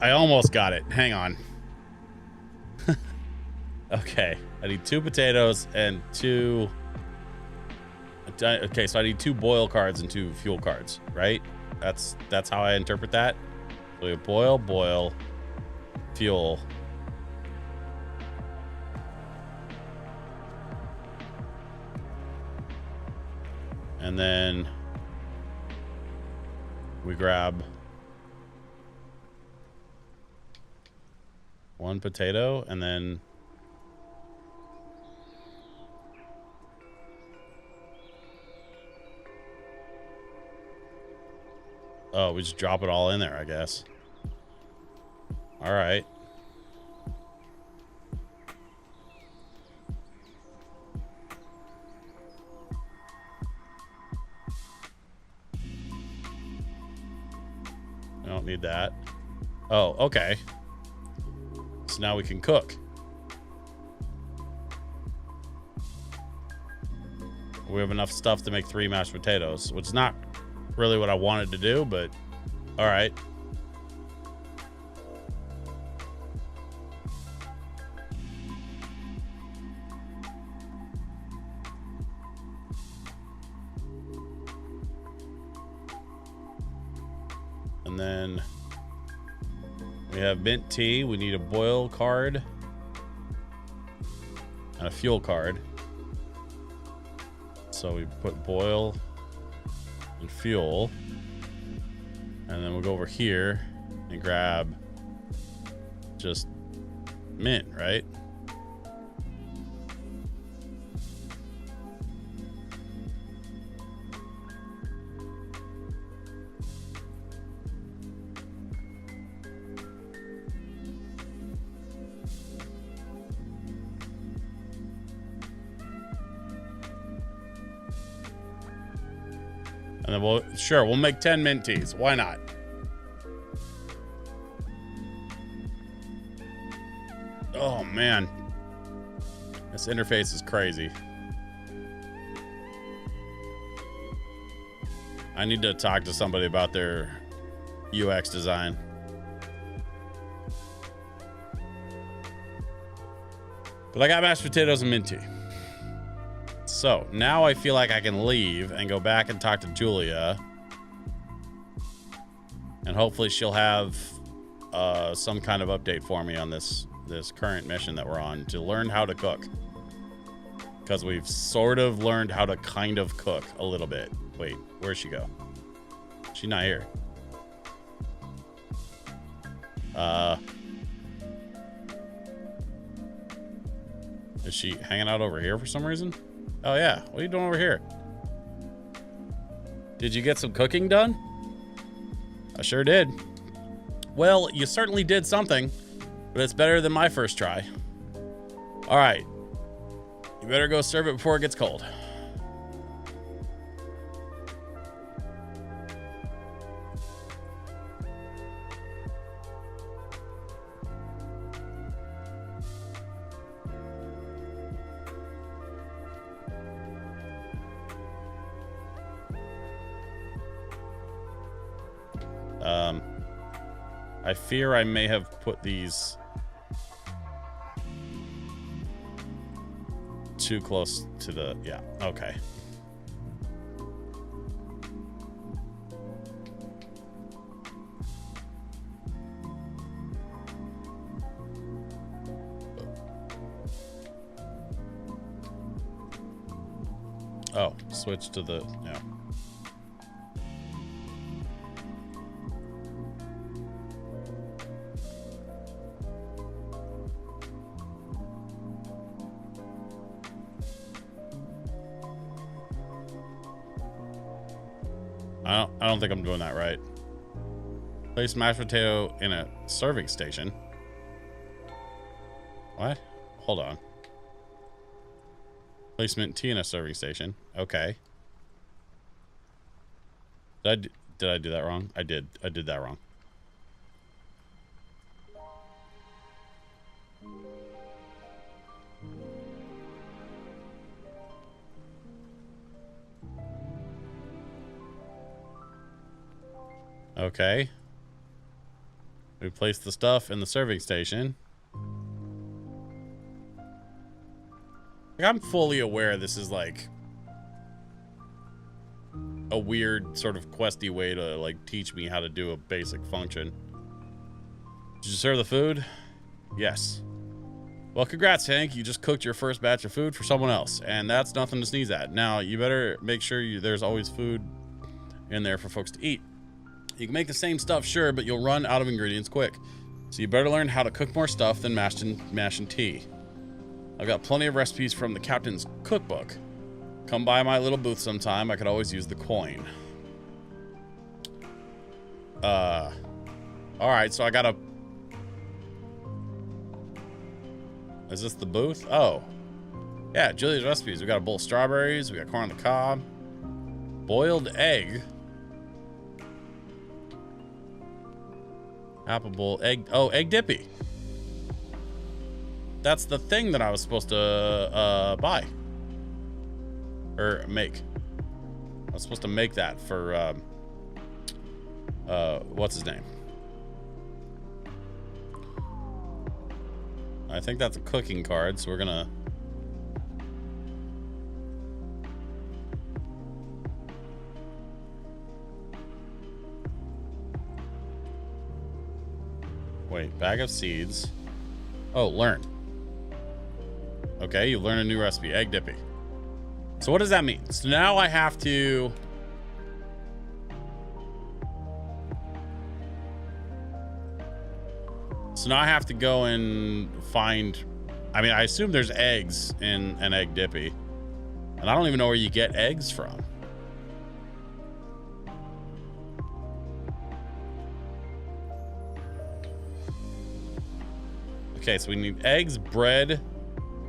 I almost got it. Hang on. Okay. I need 2 potatoes and 2... Okay, so I need 2 boil cards and 2 fuel cards, right? That's how I interpret that. So we have boil, fuel. And then we grab 1 potato and then oh, we just drop it all in there, I guess. All right. I don't need that. Oh, okay. So now we can cook. We have enough stuff to make 3 mashed potatoes, which is not really what I wanted to do, but all right. And then we have mint tea. We need a boil card and a fuel card. So we put boil and fuel. And then we'll go over here and grab just mint, right? And then we'll make 10 mint teas. Why not? Oh man. This interface is crazy. I need to talk to somebody about their UX design. But I got mashed potatoes and mint tea. So now I feel like I can leave and go back and talk to Julia. And hopefully she'll have some kind of update for me on this current mission that we're on to learn how to cook. Because we've sort of learned how to kind of cook a little bit. Wait, where'd she go? She's not here. Is she hanging out over here for some reason? Oh yeah, what are you doing over here? Did you get some cooking done? I sure did. Well, you certainly did something, but it's better than my first try. All right, you better go serve it before it gets cold. I fear I may have put these too close to the, yeah, okay. Oh, switch to the, yeah. I don't think I'm doing that right. Place mashed potato in a serving station. What? Hold on. Place mint tea in a serving station. Okay. Did I do that wrong? I did that wrong. Okay. We place the stuff in the serving station. Like, I'm fully aware this is like a weird sort of questy way to like teach me how to do a basic function. Did you serve the food? Yes. Well, congrats, Hank. You just cooked your first batch of food for someone else, and that's nothing to sneeze at. Now, you better make sure there's always food in there for folks to eat. You can make the same stuff, sure, but you'll run out of ingredients quick. So you better learn how to cook more stuff than mash and tea. I've got plenty of recipes from the captain's cookbook. Come by my little booth sometime. I could always use the coin. All right, so I gotta... Is this the booth? Oh. Yeah, Julia's recipes. We got a bowl of strawberries. We got corn on the cob. Boiled egg. Apple bowl. Egg. Oh, egg dippy. That's the thing that I was supposed to buy. Or make. I was supposed to make that for, what's his name? I think that's a cooking card, so we're gonna... Wait, bag of seeds. Oh, learn. Okay, you learn a new recipe, egg dippy. So what does that mean? So now I have to... So now I have to go and find... I mean, I assume there's eggs in an egg dippy. And I don't even know where you get eggs from. Okay, so we need eggs, bread.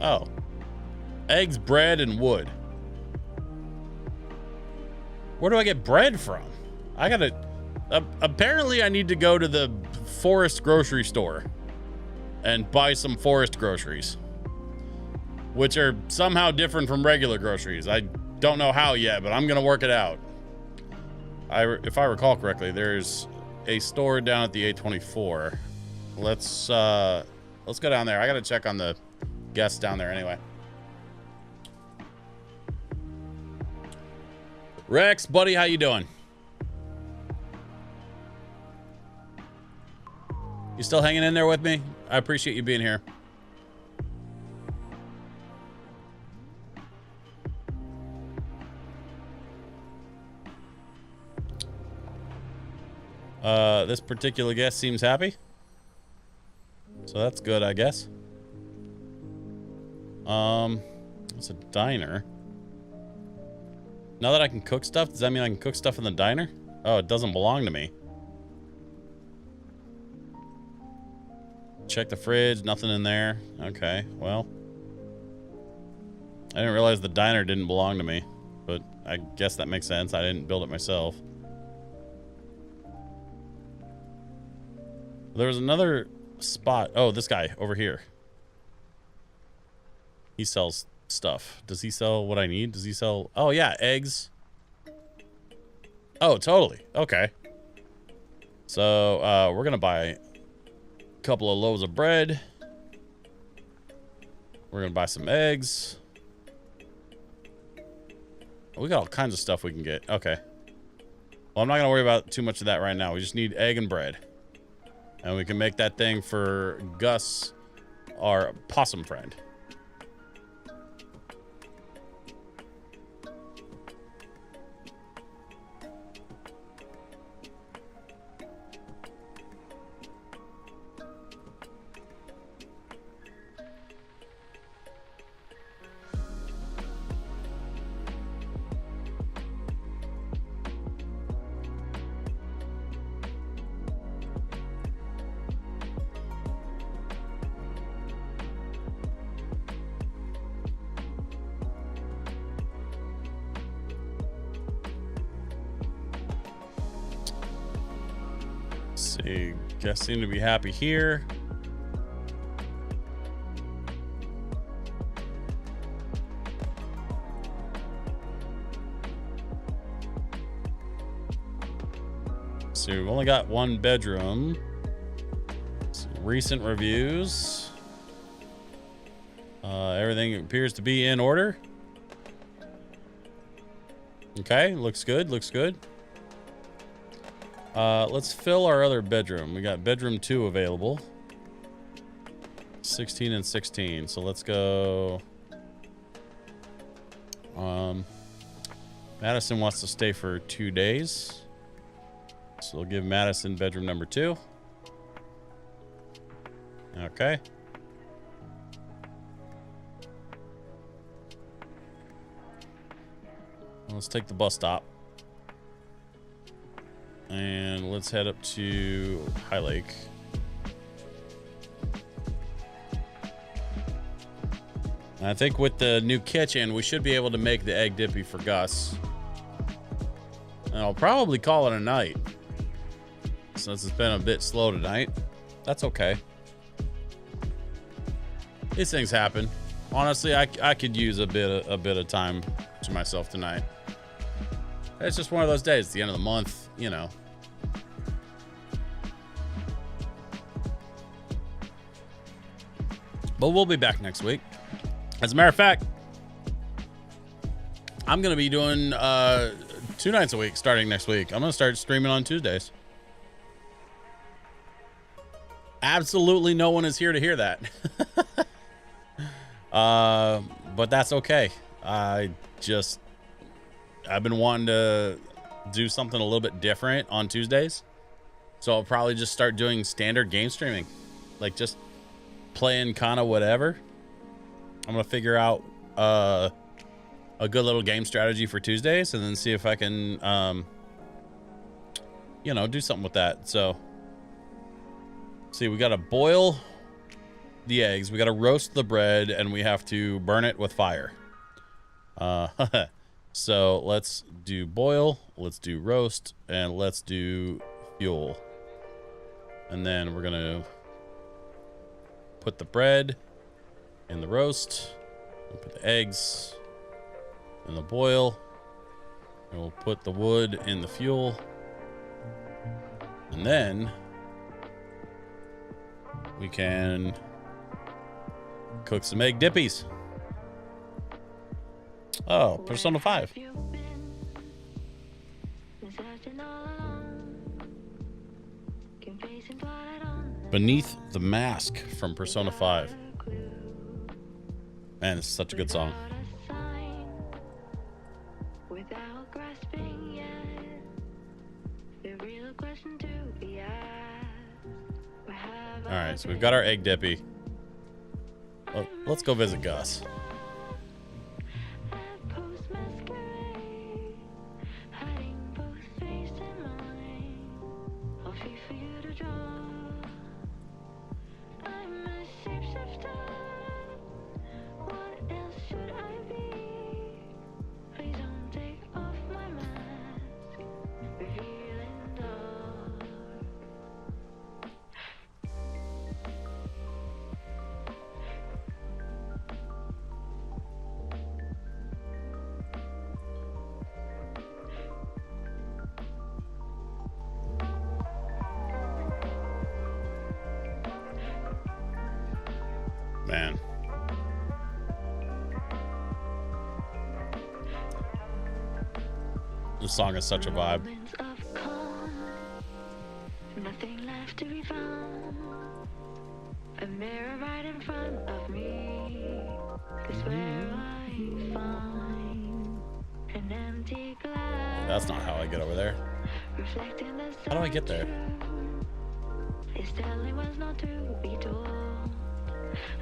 Oh. Eggs, bread, and wood. Where do I get bread from? I gotta... apparently I need to go to the forest grocery store and buy some forest groceries, which are somehow different from regular groceries. I don't know how yet, but I'm gonna work it out. If I recall correctly, there's a store down at the A24. Let's go down there. I gotta check on the guests down there anyway. Rex, buddy, how you doing? You still hanging in there with me? I appreciate you being here. This particular guest seems happy. So that's good, I guess. It's a diner. Now that I can cook stuff, does that mean I can cook stuff in the diner? Oh, it doesn't belong to me. Check the fridge, nothing in there. Okay, well. I didn't realize the diner didn't belong to me, but I guess that makes sense. I didn't build it myself. There was another spot. Oh, this guy over here. He sells stuff. Does he sell what I need? Does he sell... Oh, yeah, eggs. Oh, totally. Okay. So, we're gonna buy a couple of loaves of bread. We're gonna buy some eggs. We got all kinds of stuff we can get. Okay. Well, I'm not gonna worry about too much of that right now. We just need egg and bread. And we can make that thing for Gus, our possum friend. The guests seem to be happy here. So we've only got one bedroom. Some recent reviews. Everything appears to be in order. Okay, looks good, looks good. Let's fill our other bedroom. We got bedroom 2 available. 16 and 16. So let's go. Madison wants to stay for 2 days. So we'll give Madison bedroom number 2. Okay. Let's take the bus stop. And let's head up to High Lake. I think with the new kitchen, we should be able to make the egg dippy for Gus. And I'll probably call it a night. Since it's been a bit slow tonight. That's okay. These things happen. Honestly, I could use a bit of time to myself tonight. It's just one of those days. It's the end of the month, you know. But we'll be back next week. As a matter of fact, I'm going to be doing 2 nights a week starting next week. I'm going to start streaming on Tuesdays. Absolutely no one is here to hear that. But that's okay. I've been wanting to do something a little bit different on Tuesdays. So I'll probably just start doing standard game streaming. Like just playing kind of whatever. I'm going to figure out a good little game strategy for Tuesdays and then see if I can, you know, do something with that. So, see, we got to boil the eggs. We got to roast the bread and we have to burn it with fire. So let's do boil, let's do roast, and let's do fuel. And then we're going to put the bread in the roast. We'll put the eggs in the boil. And we'll put the wood in the fuel. And then we can cook some egg dippies. Oh, Persona 5. Beneath the Mask from Persona 5. Man, it's such a good song. Alright, so we've got our egg dippy. Well, let's go visit Gus. Man. This song is such a vibe. Nothing left to be found. A mirror right in front of me is where I find an empty glass. That's not how I get over there. How do I get there? His telling was not to be told.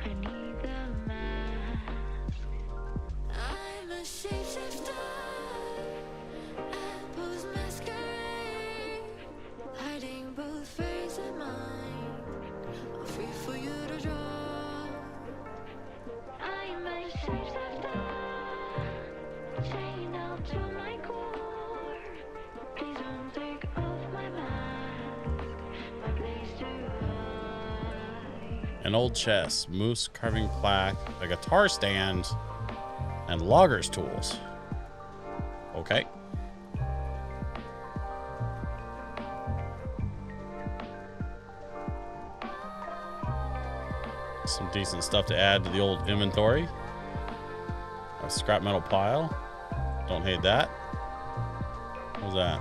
I need the mask. I'm a shapeshifter. I pose masquerade, hiding both face and mind. I'm free for you to draw. I'm a shapeshifter, chained down to my core. Please don't take off my mask. An old chest, moose carving plaque, a guitar stand, and logger's tools. Okay. Some decent stuff to add to the old inventory. A scrap metal pile. Don't hate that. What was that?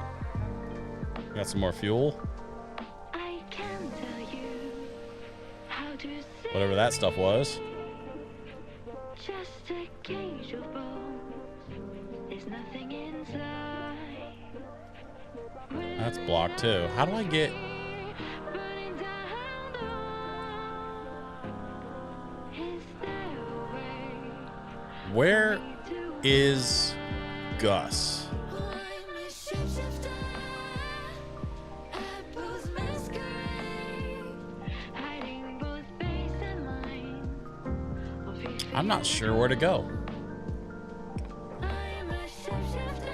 Got some more fuel. I can tell you how to Whatever that stuff was. just a cage of bones. There's nothing inside. That's blocked too. How do I get... Burning down the wall. Is there a way Where to is Gus? I'm a shapeshifter. I pose masquerade. Hiding both face and mind. Of your I'm not sure where to go. I'm a shapeshifter.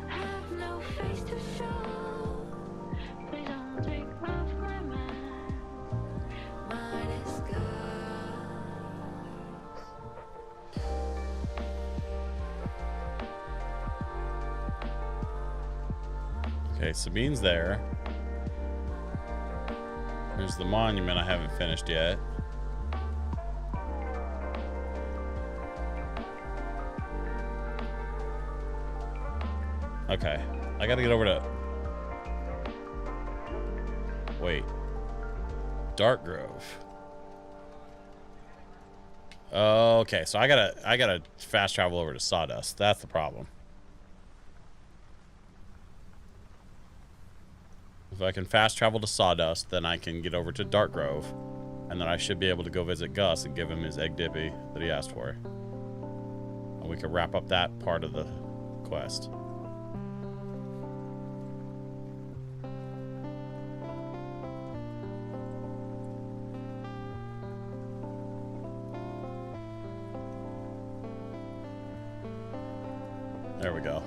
Have no face to show. Please don't take off my mind. Mine is gone. Okay, Sabine's there. There's the monument I haven't finished yet. Okay, I gotta get over to... Wait. Dark Grove. Okay, so I gotta fast travel over to Sawdust. That's the problem. If I can fast travel to Sawdust, then I can get over to Dark Grove, and then I should be able to go visit Gus and give him his egg dippy that he asked for. And we can wrap up that part of the quest. There we go.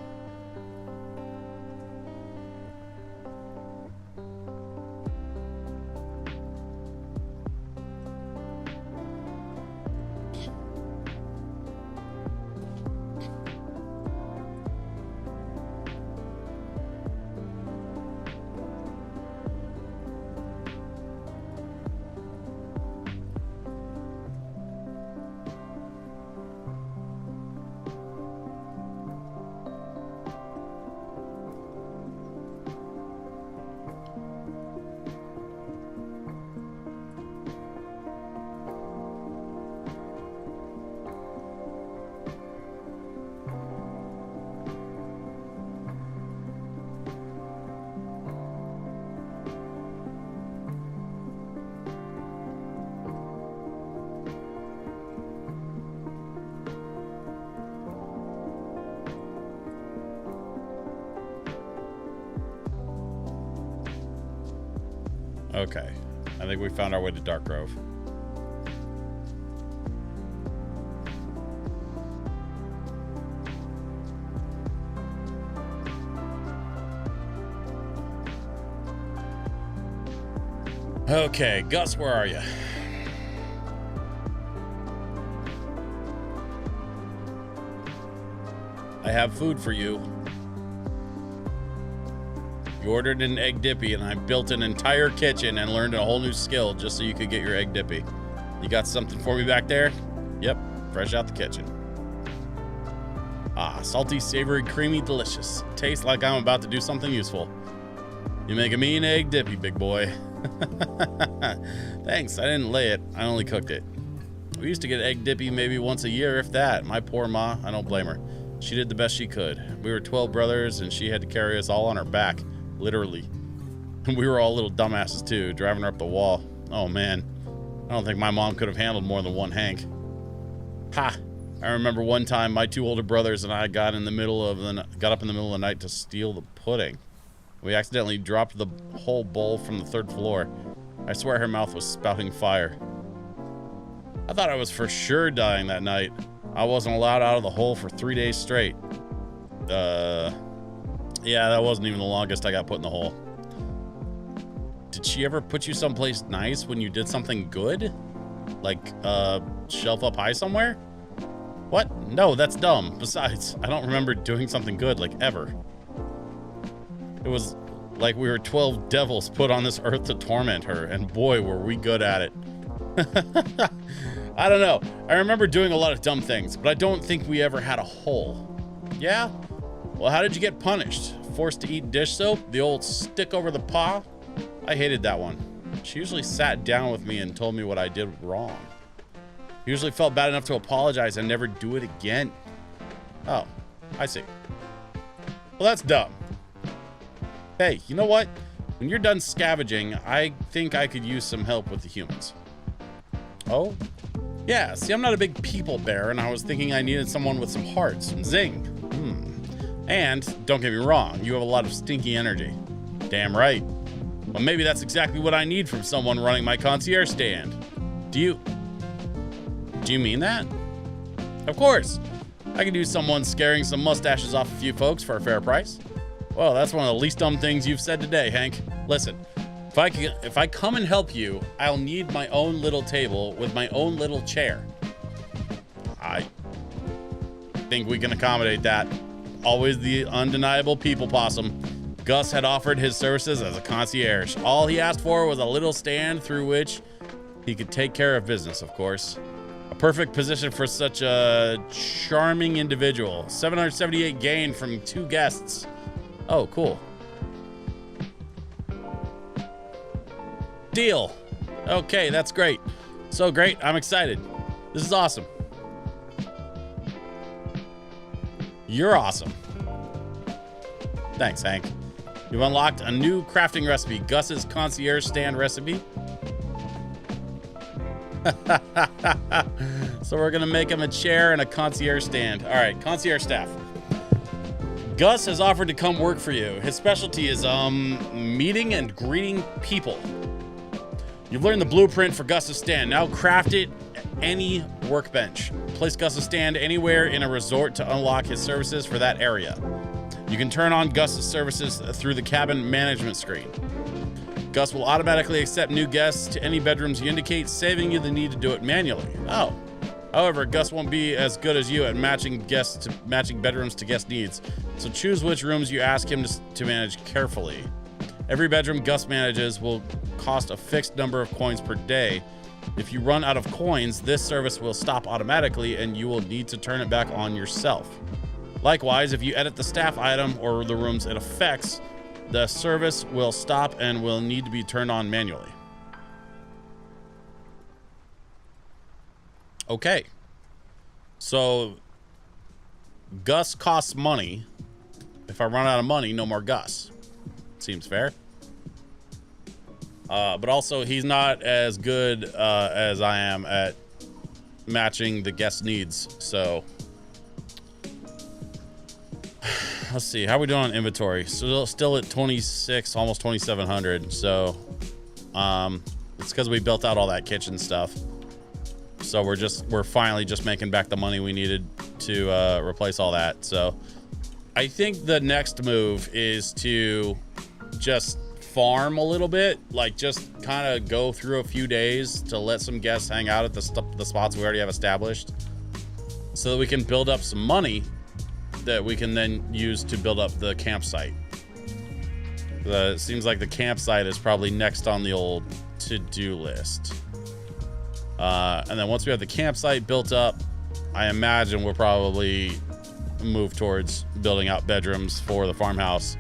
Okay, I think we found our way to Dark Grove. Okay, Gus, where are you? I have food for you. You ordered an egg dippy, and I built an entire kitchen and learned a whole new skill just so you could get your egg dippy. You got something for me back there? Yep, fresh out the kitchen. Ah, salty, savory, creamy, delicious. Tastes like I'm about to do something useful. You make a mean egg dippy, big boy. Thanks, I didn't lay it, I only cooked it. We used to get egg dippy maybe once a year, if that. My poor ma, I don't blame her. She did the best she could. We were 12 brothers, and she had to carry us all on her back. Literally. And we were all little dumbasses too, driving her up the wall. Oh man, I don't think my mom could have handled more than one Hank. Ha! I remember one time my two older brothers and I got up in the middle of the night to steal the pudding. We accidentally dropped the whole bowl from the 3rd floor. I swear her mouth was spouting fire. I thought I was for sure dying that night. I wasn't allowed out of the hole for 3 days straight. Yeah, that wasn't even the longest I got put in the hole. did she ever put you someplace nice when you did something good? Like, shelf up high somewhere? What? No, that's dumb. Besides, I don't remember doing something good, like, ever. It was like we were 12 devils put on this earth to torment her, and boy, were we good at it. I don't know. I remember doing a lot of dumb things, but I don't think we ever had a hole. Yeah? Well, how did you get punished? Forced to eat dish soap? The old stick over the paw? I hated that one. She usually sat down with me and told me what I did wrong. Usually felt bad enough to apologize and never do it again. Oh, I see. Well, that's dumb. Hey, you know what? When you're done scavenging, I think I could use some help with the humans. Oh? Yeah, see, I'm not a big people bear, and I was thinking I needed someone with some hearts. Zing. And, don't get me wrong, you have a lot of stinky energy. Damn right. Well, maybe that's exactly what I need from someone running my concierge stand. Do you mean that? Of course. I could use someone scaring some mustaches off a few folks for a fair price. Well, that's one of the least dumb things you've said today, Hank. Listen, if I come and help you, I'll need my own little table with my own little chair. I think we can accommodate that. Always the undeniable people possum. Gus had offered his services as a concierge. All he asked for was a little stand through which he could take care of business, of course. A perfect position for such a charming individual. 778 gain from 2 guests. Oh, cool. Deal. Okay, that's great. So great, I'm excited. This is awesome. You're awesome. Thanks, Hank. You've unlocked a new crafting recipe, Gus's concierge stand recipe. So we're gonna make him a chair and a concierge stand. All right, concierge staff. Gus has offered to come work for you. His specialty is meeting and greeting people. You've learned the blueprint for Gus's stand. Now craft it any workbench. Place Gus's stand anywhere in a resort to unlock his services for that area. You can turn on Gus's services through the cabin management screen. Gus will automatically accept new guests to any bedrooms you indicate, saving you the need to do it manually. Oh. However, Gus won't be as good as you at matching bedrooms to guest needs, so choose which rooms you ask him to manage carefully. Every bedroom Gus manages will cost a fixed number of coins per day. If you run out of coins, this service will stop automatically and you will need to turn it back on yourself. Likewise, if you edit the staff item or the rooms it affects, the service will stop and will need to be turned on manually. Okay. So, Gus costs money. If I run out of money, no more Gus. Seems fair. But also, he's not as good as I am at matching the guest needs. So, let's see. How are we doing on inventory? Still at 26, almost 2,700. So, it's because we built out all that kitchen stuff. So we're finally just making back the money we needed to replace all that. So, I think the next move is to just farm a little bit, like just kind of go through a few days to let some guests hang out at the spots we already have established, so that we can build up some money that we can then use to build up the campsite. It seems like the campsite is probably next on the old to-do list. And then once we have the campsite built up, I imagine we'll probably move towards building out bedrooms for the farmhouse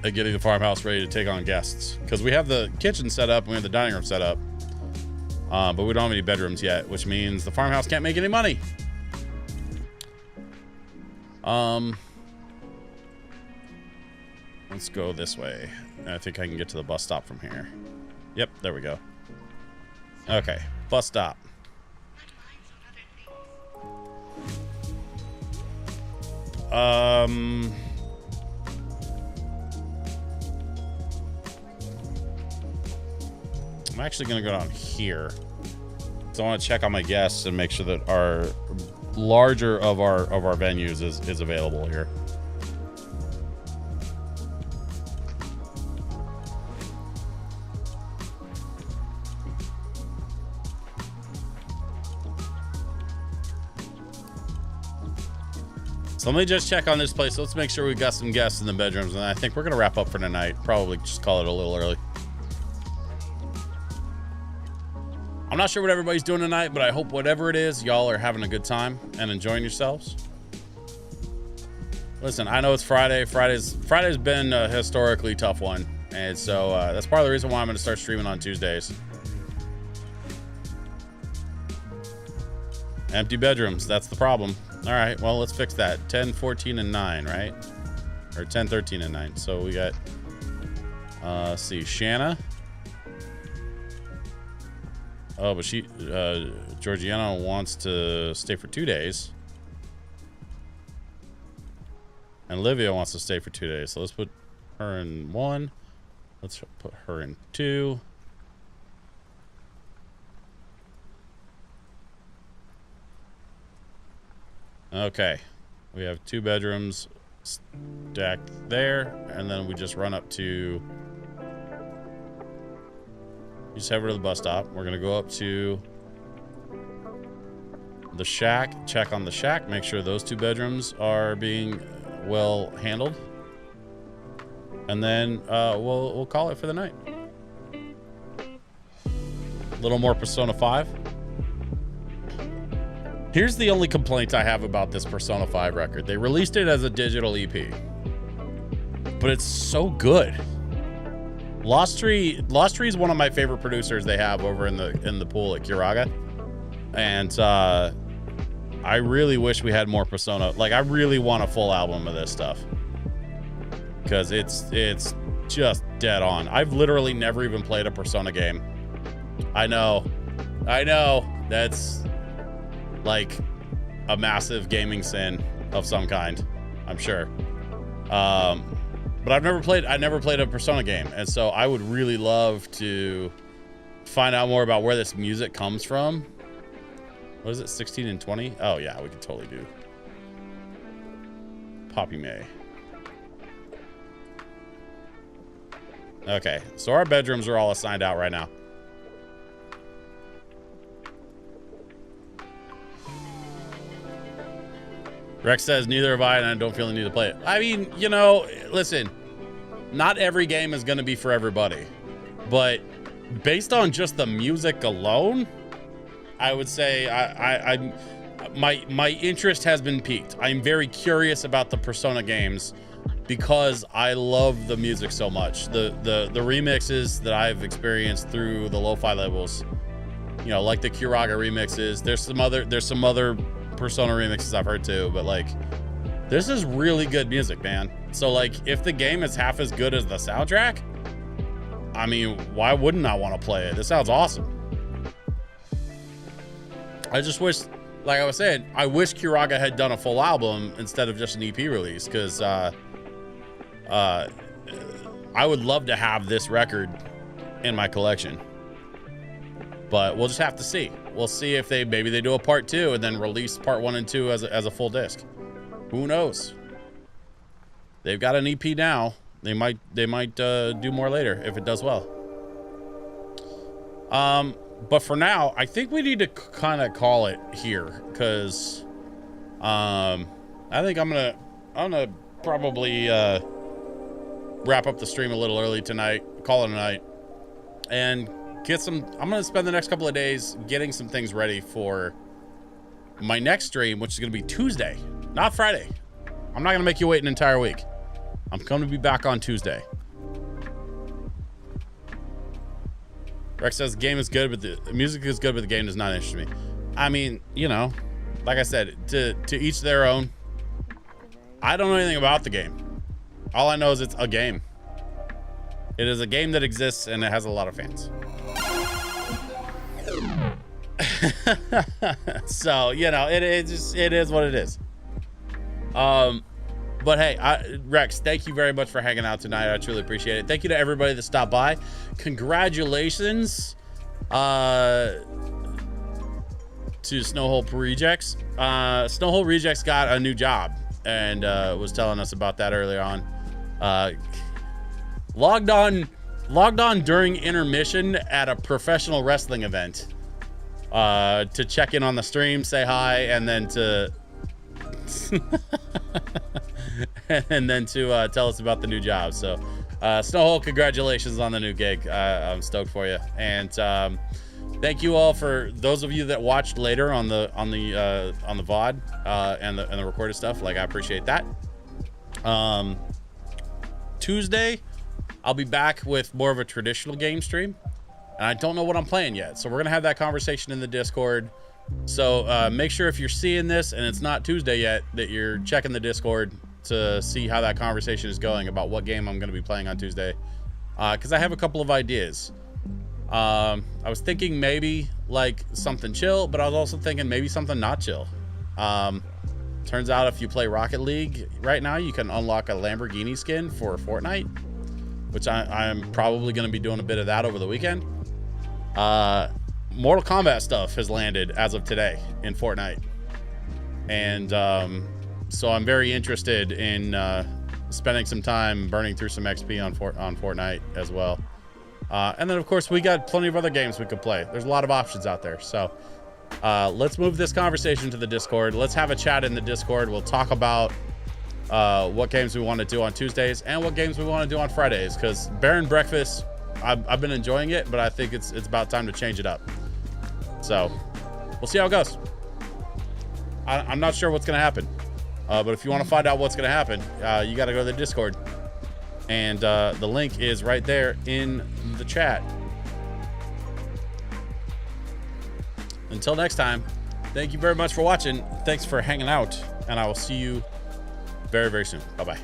and getting the farmhouse ready to take on guests, because we have the kitchen set up and we have the dining room set up, but we don't have any bedrooms yet, which means the farmhouse can't make any money. Let's go this way. I think I can get to the bus stop from here. Yep, there we go. Okay, bus stop. I'm actually gonna go down here. So I want to check on my guests and make sure that our larger of our venues is available here. So let me just check on this place. Let's make sure we got some guests in the bedrooms, and I think we're gonna wrap up for tonight. Probably just call it a little early. I'm not sure what everybody's doing tonight, but I hope whatever it is, y'all are having a good time and enjoying yourselves. Listen, I know it's Friday. Friday's been a historically tough one, and so that's part of the reason why I'm going to start streaming on Tuesdays. Empty bedrooms, that's the problem. All right, well, let's fix that. 10, 14, and 9, right? Or 10, 13, and 9. So we got, let's see, Shanna. Oh, but Georgiana wants to stay for 2 days. And Olivia wants to stay for 2 days. So let's put her in 1. Let's put her in 2. Okay. We have 2 bedrooms stacked there. And then we just run up to... You just head over to the bus stop. We're going to go up to the shack, check on the shack, make sure those 2 bedrooms are being well handled. And then we'll call it for the night. A little more Persona 5. Here's the only complaint I have about this Persona 5 record. They released it as a digital EP, but it's so good. Lost Tree is one of my favorite producers they have over in the pool at Kiraga, and I really wish we had more Persona. Like, I really want a full album of this stuff because it's just dead on. I've literally never even played a Persona game. I know, that's like a massive gaming sin of some kind, I'm sure. But I never played a Persona game, and so I would really love to find out more about where this music comes from. What is it, 16 and 20? Oh yeah, we could totally do Poppy May. Okay, so our bedrooms are all assigned out right now. Rex says, neither have I, and I don't feel the need to play it. I mean, you know, listen, not every game is going to be for everybody. But based on just the music alone, I would say my interest has been piqued. I'm very curious about the Persona games because I love the music so much. The remixes that I've experienced through the LoFi labels, you know, like the Kiraga remixes. There's some other Persona remixes I've heard too, but like, this is really good music, man. So like, if the game is half as good as the soundtrack, I mean, why wouldn't I want to play it? This sounds awesome. I just wish, like I was saying, I wish Kiraga had done a full album instead of just an EP release, because I would love to have this record in my collection. But we'll just have to see. We'll see if maybe they do a part 2 and then release part 1 and 2 as a full disc. Who knows? They've got an EP now. They might do more later if it does well. But for now, I think we need to kind of call it here, because I think I'm gonna probably wrap up the stream a little early tonight, call it a night, and I'm gonna spend the next couple of days getting some things ready for my next stream, which is gonna be Tuesday, not Friday. I'm not gonna make you wait an entire week. I'm going to be back on Tuesday. Rex says the game is good, but the music is good, but the game does not interest me. I mean, you know, like I said, to each their own. I don't know anything about the game. All I know is it's a game. It is a game that exists and it has a lot of fans. So, you know, it is what it is. But hey, Rex, thank you very much for hanging out tonight. I truly appreciate it. Thank you to everybody that stopped by. Congratulations to Snowhole Rejects. Snowhole Rejects got a new job and was telling us about that earlier on. Logged on during intermission at a professional wrestling event to check in on the stream, say hi, and then to and then to tell us about the new job. So, Snowhole, congratulations on the new gig. I'm stoked for you. And thank you all for those of you that watched later on the VOD and the recorded stuff. Like, I appreciate that. Tuesday, I'll be back with more of a traditional game stream, and I don't know what I'm playing yet. So we're gonna have that conversation in the Discord. So make sure if you're seeing this and it's not Tuesday yet, that you're checking the Discord to see how that conversation is going about what game I'm going to be playing on Tuesday. Because I have a couple of ideas. I was thinking maybe like something chill, but I was also thinking maybe something not chill. Turns out if you play Rocket League right now, you can unlock a Lamborghini skin for Fortnite, which I'm probably going to be doing a bit of that over the weekend. Mortal Kombat stuff has landed as of today in Fortnite. And so I'm very interested in spending some time burning through some XP on Fortnite as well. And then, of course, we got plenty of other games we could play. There's a lot of options out there. So let's move this conversation to the Discord. Let's have a chat in the Discord. We'll talk about what games we want to do on Tuesdays and what games we want to do on Fridays. Because Baron Breakfast, I've been enjoying it, but I think it's about time to change it up. So we'll see how it goes. I'm not sure what's going to happen. But if you want to find out what's going to happen, you got to go to the Discord. And the link is right there in the chat. Until next time, thank you very much for watching. Thanks for hanging out. And I will see you very, very soon. Bye-bye.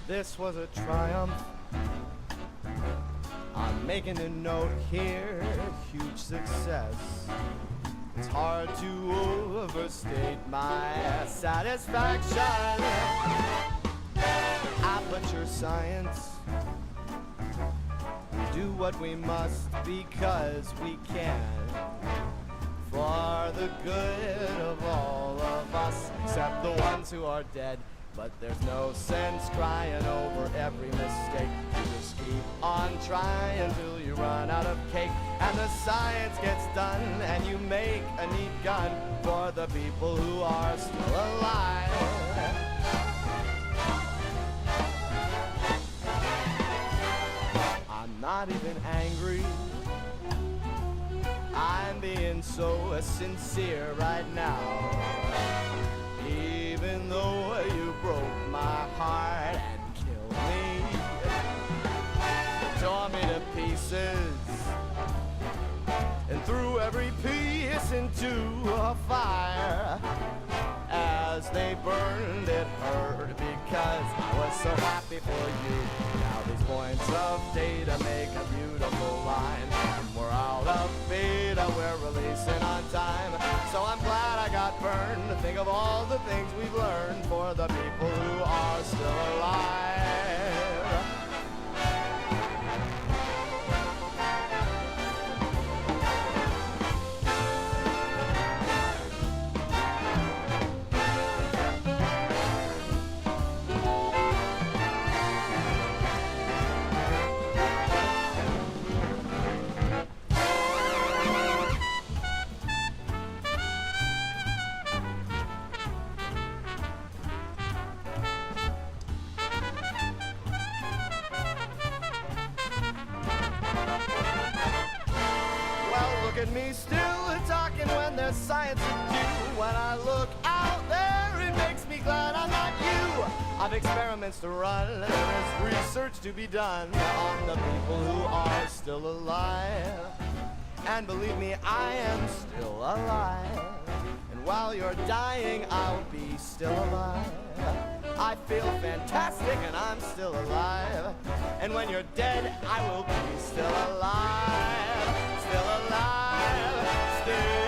This was a triumph. I'm making a note here, huge success. It's hard to overstate my satisfaction. Aperture science. Do what we must because we can. For the good of all of us, except the ones who are dead. But there's no sense crying over every mistake. You just keep on trying till you run out of cake. And the science gets done and you make a neat gun for the people who are still alive. I'm not even angry. I'm being so sincere right now. Even though you broke my heart and killed me, tore me to pieces, and threw every piece into a fire. As they burned, it hurt because I was so happy for you. Now these points of data make a beautiful line. And we're out of beta, we're releasing on time. So I'm glad I got burned to think of all the things we've learned for the people who are still alive. Look at me still talking when there's science to do. When I look out there, it makes me glad I'm not you. I've experiments to run, there is research to be done on the people who are still alive. And believe me, I am still alive. And while you're dying, I'll be still alive. I feel fantastic and I'm still alive. And when you're dead, I will be still alive. Still alive. day.